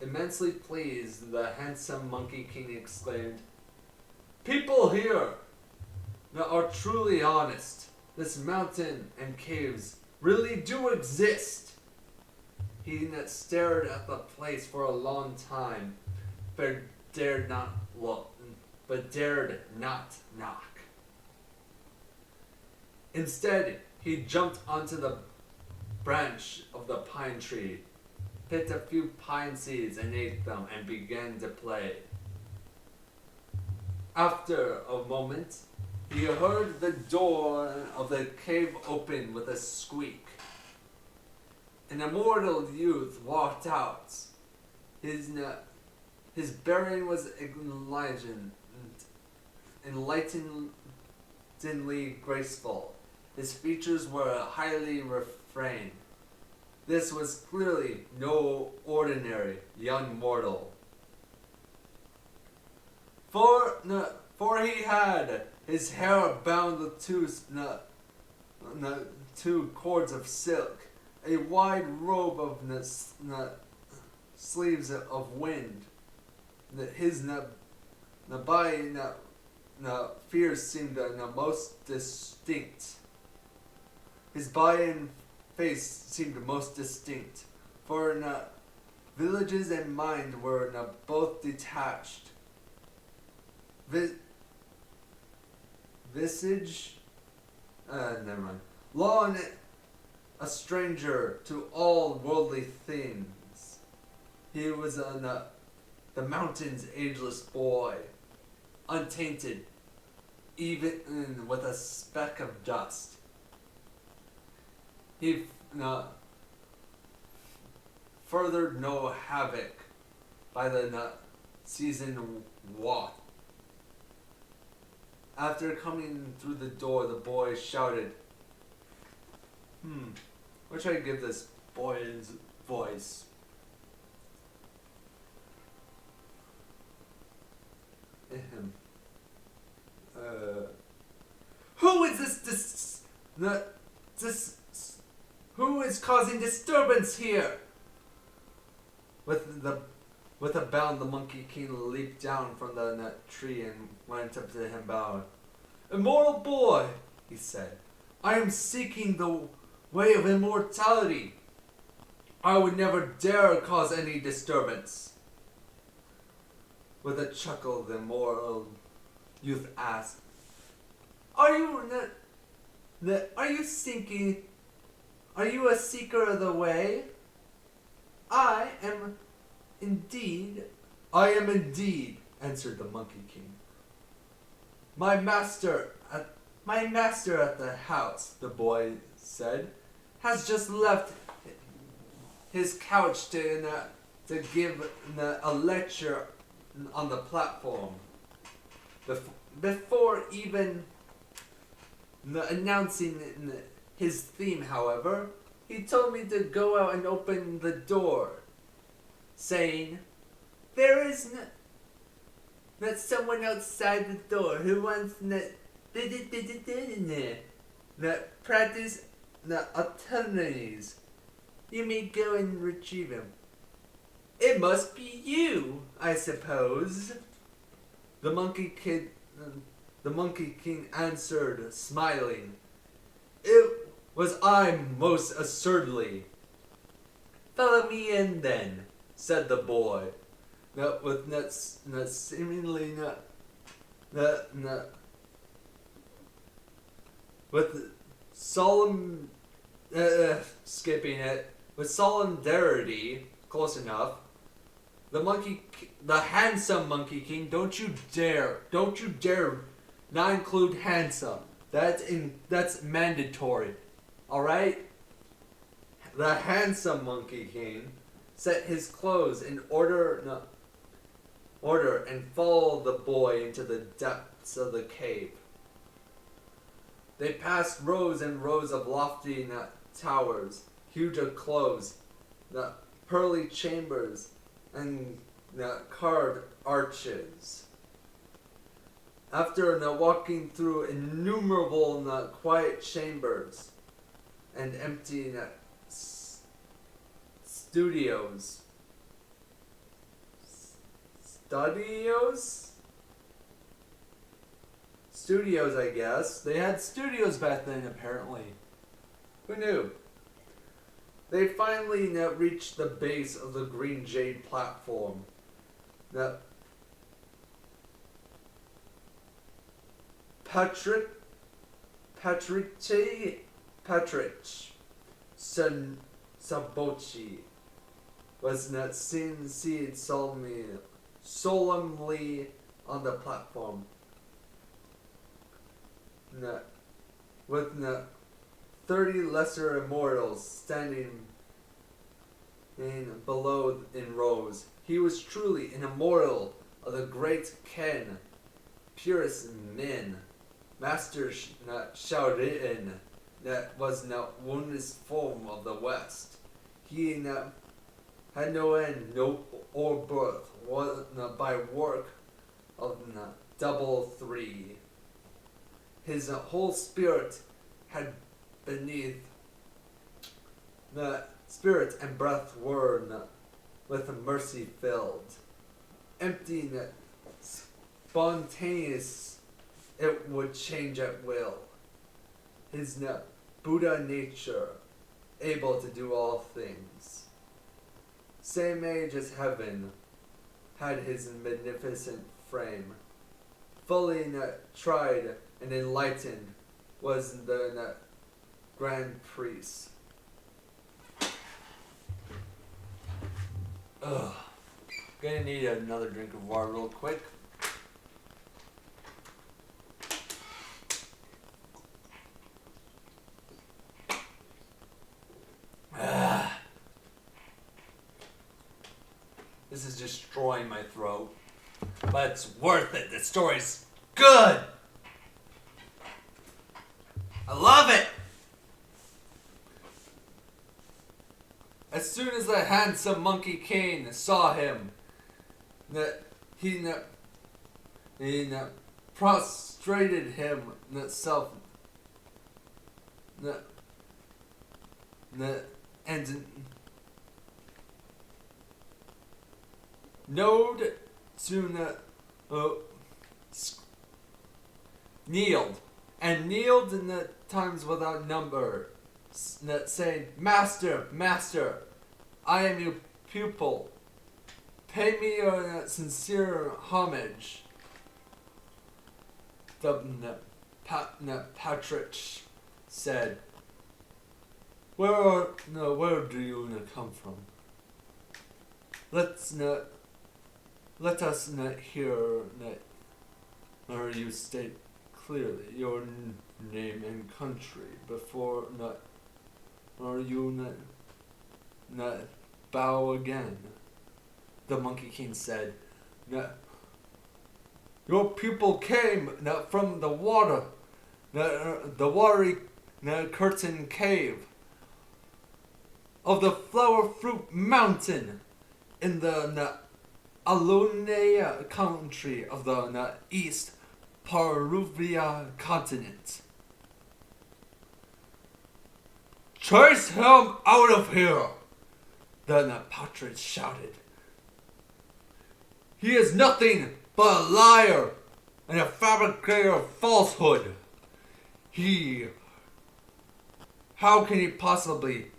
Immensely pleased, the handsome Monkey King exclaimed, "People here are truly honest. This mountain and caves really do exist." He stared at the place for a long time, but dared not knock. Instead, he jumped onto the branch of the pine tree, picked a few pine seeds and ate them, and began to play. After a moment, he heard the door of the cave open with a squeak. An immortal youth walked out. His bearing was enlighteningly graceful. His features were highly refined. This was clearly no ordinary young mortal. For he had his hair bound with two cords of silk, a wide robe of sleeves of wind. His fears seemed most distinct. His body and face seemed most distinct, for villages and mind were both detached. Visage, never mind. Law and a stranger to all worldly things. He was the mountain's ageless boy, untainted, even with a speck of dust. He furthered no havoc by the season walk. After coming through the door, the boy shouted, what should I give this boy's voice? Who is who is causing disturbance here? With a bound, the Monkey King leaped down from the tree and went up to him, bowing. "Immortal boy," he said, "I am seeking the way of immortality. I would never dare cause any disturbance." With a chuckle, the immortal youth asked, Are you a seeker of the way?" I am indeed, answered the Monkey King. My master at the house," the boy said, "has just left his couch to give a lecture on the platform. Before even announcing his theme, however, he told me to go out and open the door, saying, there is not someone outside the door who wants that practice alternatives. You may go and retrieve him." "It must be you, I suppose," the Monkey King answered, smiling. "It was I, most assuredly." "Follow me in, then," said the boy, with solemn, with solemnity, close enough. The handsome Monkey King, don't you dare not include handsome. That's mandatory. Alright? The handsome Monkey King set his clothes in order and followed the boy into the depths of the cave. They passed rows and rows of lofty towers, huge enclosed, pearly chambers, and carved arches. After walking through innumerable quiet chambers and empty studios, I guess. They had studios back then, apparently. Who knew? They finally reached the base of the green jade platform. Patrick Sabochi was seen seated solemnly on the platform, with 30 lesser immortals standing and below in rows. He was truly an immortal of the great Ken, purest min, master Shaorin, that was the wondrous form of the West. He had no end, no or birth, was by work of double three. His whole spirit had beneath the spirit and breath were with mercy filled, empty, spontaneous. It would change at will. His Buddha nature, able to do all things. Same age as heaven, had his magnificent frame. Fully tried and enlightened was the grand priest. Ugh. Gonna need another drink of water real quick. This is destroying my throat. But it's worth it. The story's good. I love it. As soon as the handsome Monkey King saw him, he prostrated himself and knowed to kneeled in the times without number, saying, "Master, master, I am your pupil. Pay me your sincere homage." The Patrick said, where do you come from? Let us hear you state clearly your name and country before you bow again. The Monkey King said, "Your pupil came from the water, the watery curtain cave of the flower fruit mountain in the Alunea country of the East Paruvia continent. Chase him out of here!" the Patrick shouted. "He is nothing but a liar and a fabricator of falsehood. How can he possibly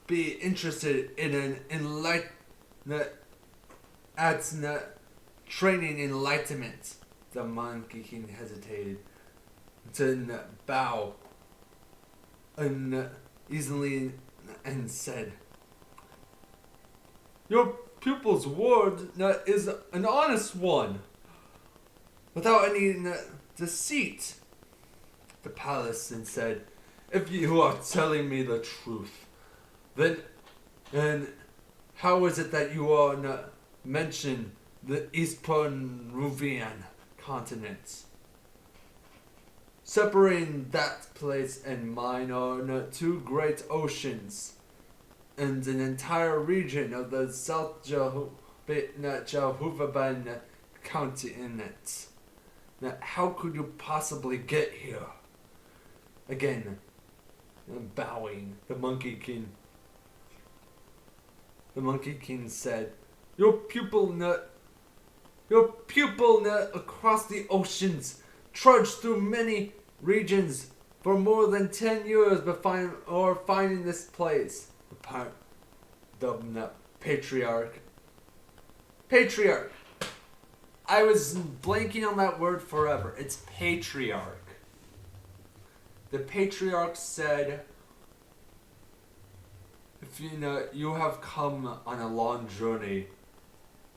be interested in an training enlightenment?" The Monkey King hesitated to bow uneasily and said, "Your pupil's word is an honest one, without any deceit." The Paladin said, "If you are telling me the truth, then how is it that you are mention the East Peruvian continent? Separating that place and mine are two great oceans, and an entire region of the South Jehovaban County in it. Now, how could you possibly get here?" Again, bowing, the Monkey King said, Your pupil across the oceans trudged through many regions for more than 10 years before finding this place." The patriarch. I was blanking on that word forever. It's patriarch. The patriarch said, "If you have come on a long journey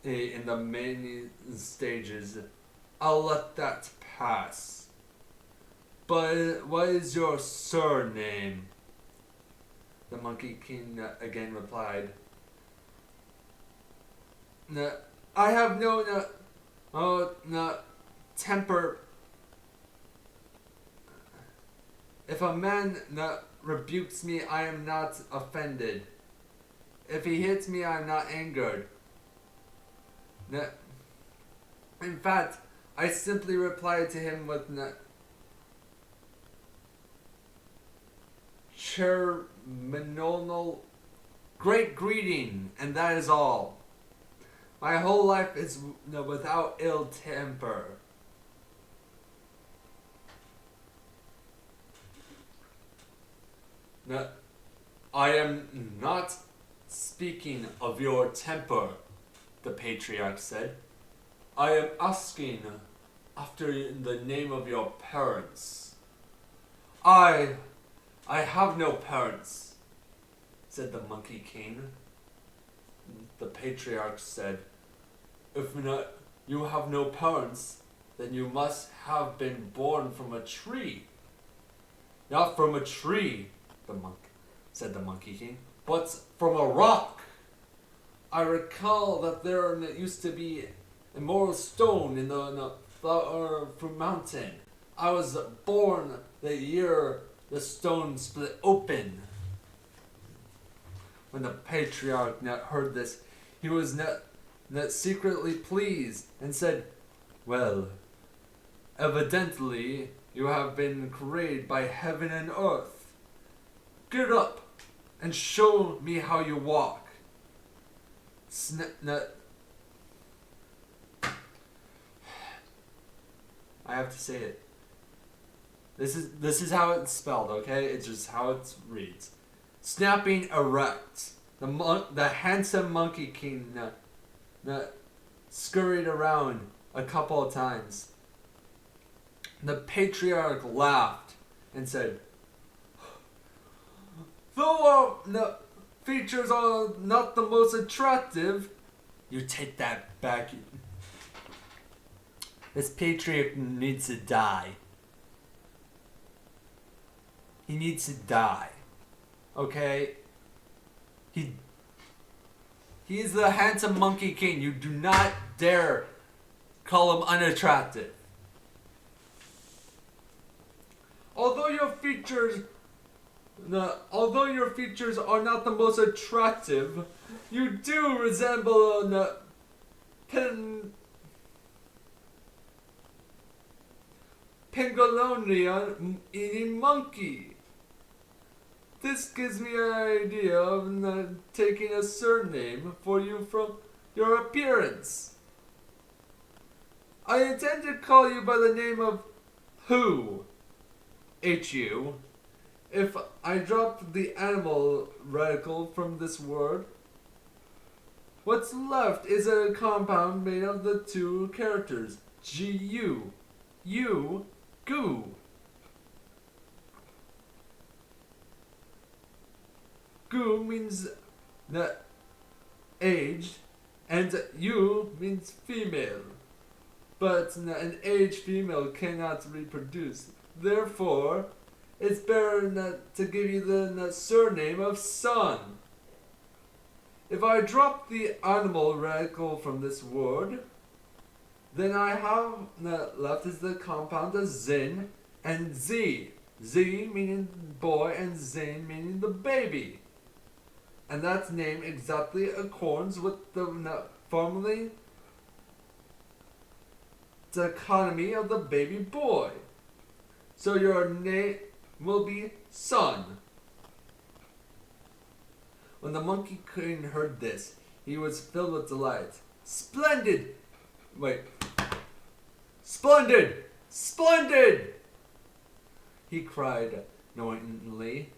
in the many stages, I'll let that pass. But what is your surname?" The Monkey King again replied, I have no temper. If a man rebukes me, I am not offended. If he hits me, I am not angered. In fact, I simply reply to him with terminal great greeting, and that is all. My whole life is without ill temper. I am not speaking of your temper, the patriarch said. I am asking after the name of your parents. I have no parents, said the Monkey King. The patriarch said, if you have no parents, then you must have been born from a tree. Not from a tree, said the Monkey King, but from a rock. I recall that there used to be a moral stone in the Flower Mountain. I was born the year the stone split open. When the patriarch heard this, he was secretly pleased and said, well, evidently you have been created by heaven and earth. Get up and show me how you walk. I have to say it. This is how it's spelled, okay? It's just how it reads. Snapping erect. The handsome Monkey King scurried around a couple of times. The patriarch laughed and said, though the features are not the most attractive, you take that back. This patriarch needs to die. He needs to die. Okay? He is the handsome Monkey King. You do not dare call him unattractive. Although your features are not the most attractive, you do resemble a Pangolinian eating monkey. This gives me an idea of taking a surname for you from your appearance. I intend to call you by the name of Who, H-U. If I drop the animal radical from this word, what's left is a compound made of the two characters, G-U, you, goo. Goo means aged, and you means female. But an aged female cannot reproduce. Therefore, it's better to give you the surname of son. If I drop the animal radical from this word, then I have left is the compound of zin and z. Z meaning boy and zin meaning the baby. And that name exactly accords with the formally dichotomy of the baby boy. So your name will be son. When the Monkey King heard this, he was filled with delight. Splendid! Wait. Splendid! Splendid! He cried knowingly.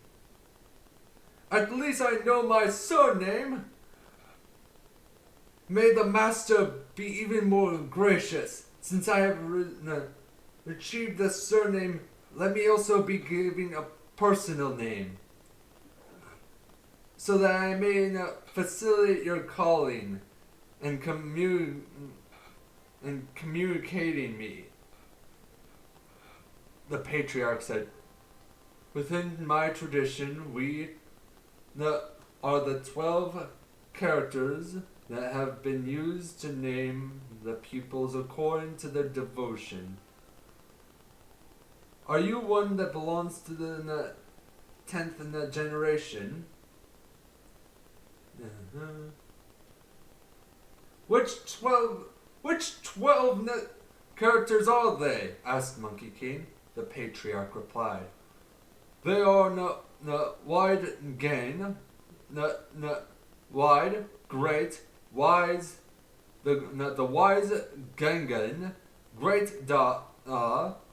At least I know my surname. May the master be even more gracious. Since I have achieved the surname, let me also be giving a personal name, so that I may facilitate your calling and communicating me. The patriarch said, within my tradition, we are the 12 characters that have been used to name the pupils according to their devotion. Are you one that belongs to the 10th in the generation? Uh-huh. Which 12 characters are they? Asked Monkey King. The patriarch replied, they are wide gain, wide, great, wise, the wise Gangan, great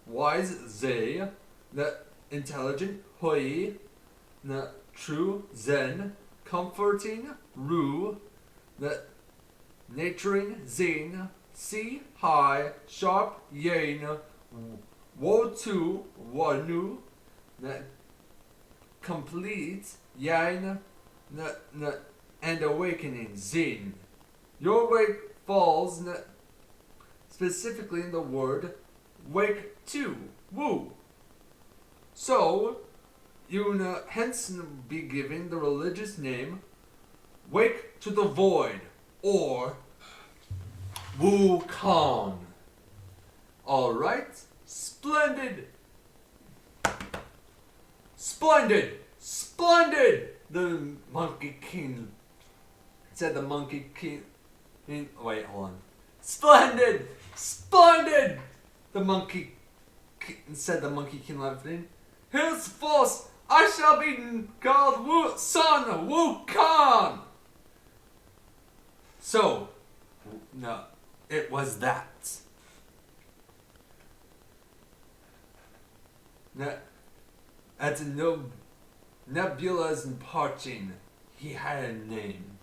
wise Zay, the intelligent Hui, the true Zen, comforting Ru, the nurturing Zing, see high, sharp Yin, Wo tu Wanu, the complete Yang, and awakening Zin. Your wake falls specifically in the word wake to Wu. So you hence be given the religious name Wake to the Void or Wu Kong. Alright? Splendid! Splendid! Splendid! The Monkey King said the Monkey King. Wait, hold on. Splendid! Splendid! The Monkey said the Monkey King laughing. Henceforth I shall be called Son Wu Kong! So, no, it was that. At Nebula's parching, he had a name.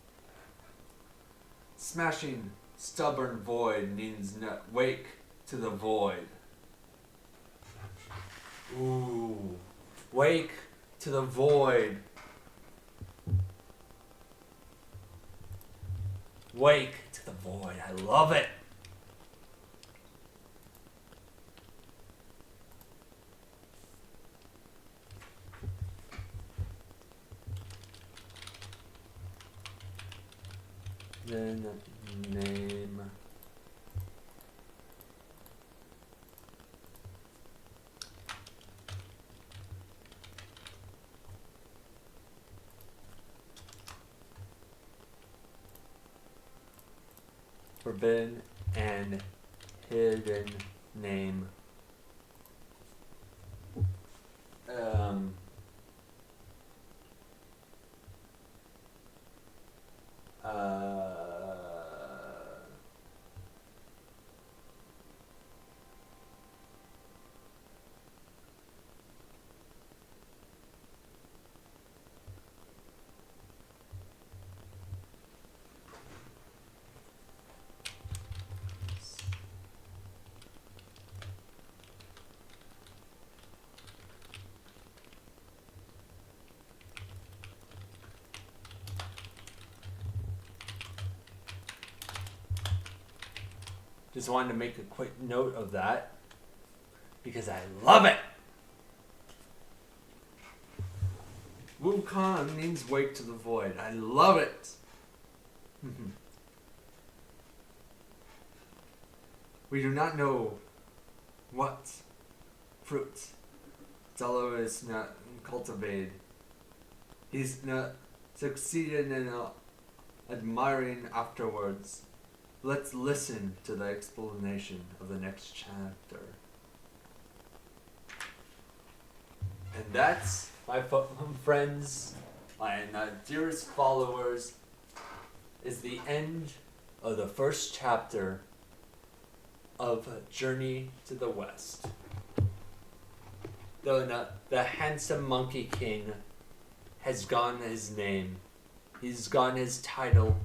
Smashing stubborn void means wake to the void. Ooh, wake to the void. Wake to the void. I love it. Then name. Forbidden and hidden name. Just wanted to make a quick note of that because I love it. Wukong means wake to the void. I love it. We do not know what fruit Zello is not cultivated. He's not succeeded in admiring afterwards. Let's listen to the explanation of the next chapter. And that's, my friends, my dearest followers, is the end of the first chapter of Journey to the West. The handsome Monkey King has gone his name, he's gone his title,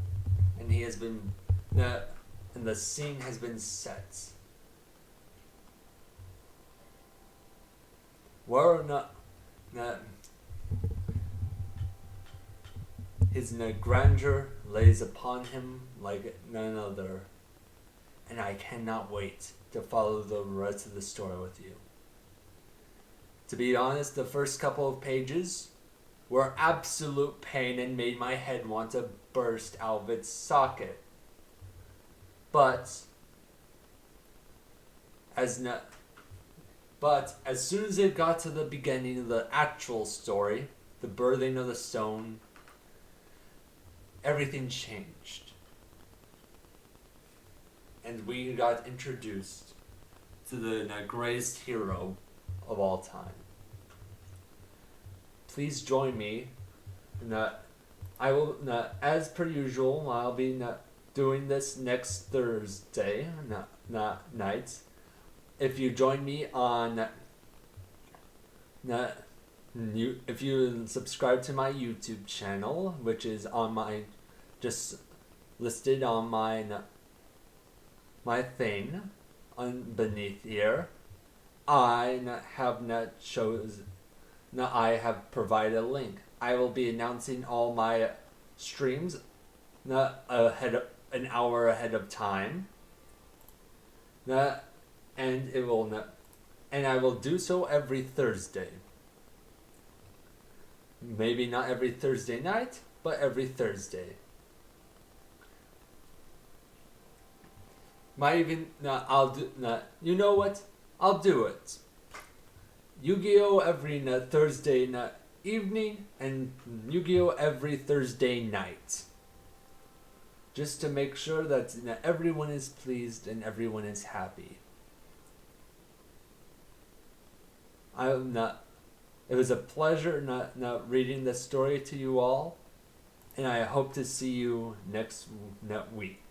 and he has been, and the scene has been set. Where his grandeur lays upon him like none other, and I cannot wait to follow the rest of the story with you. To be honest, the first couple of pages were absolute pain and made my head want to burst out of its socket. But as soon as it got to the beginning of the actual story, the birthing of the stone, everything changed. And we got introduced to the greatest hero of all time. Please join me. I will, as per usual, I'll be doing this next Thursday night. If you join me on, if you subscribe to my YouTube channel, which is on my, just listed on my thing, beneath here, I have provided a link. I will be announcing all my streams an hour ahead of time. And I will do so every Thursday. Maybe not every Thursday night, but every Thursday. You know what? I'll do it. Yu-Gi-Oh! Every Thursday evening and Yu-Gi-Oh! Every Thursday night. Just to make sure that everyone is pleased and everyone is happy. It was a pleasure reading this story to you all, and I hope to see you next week.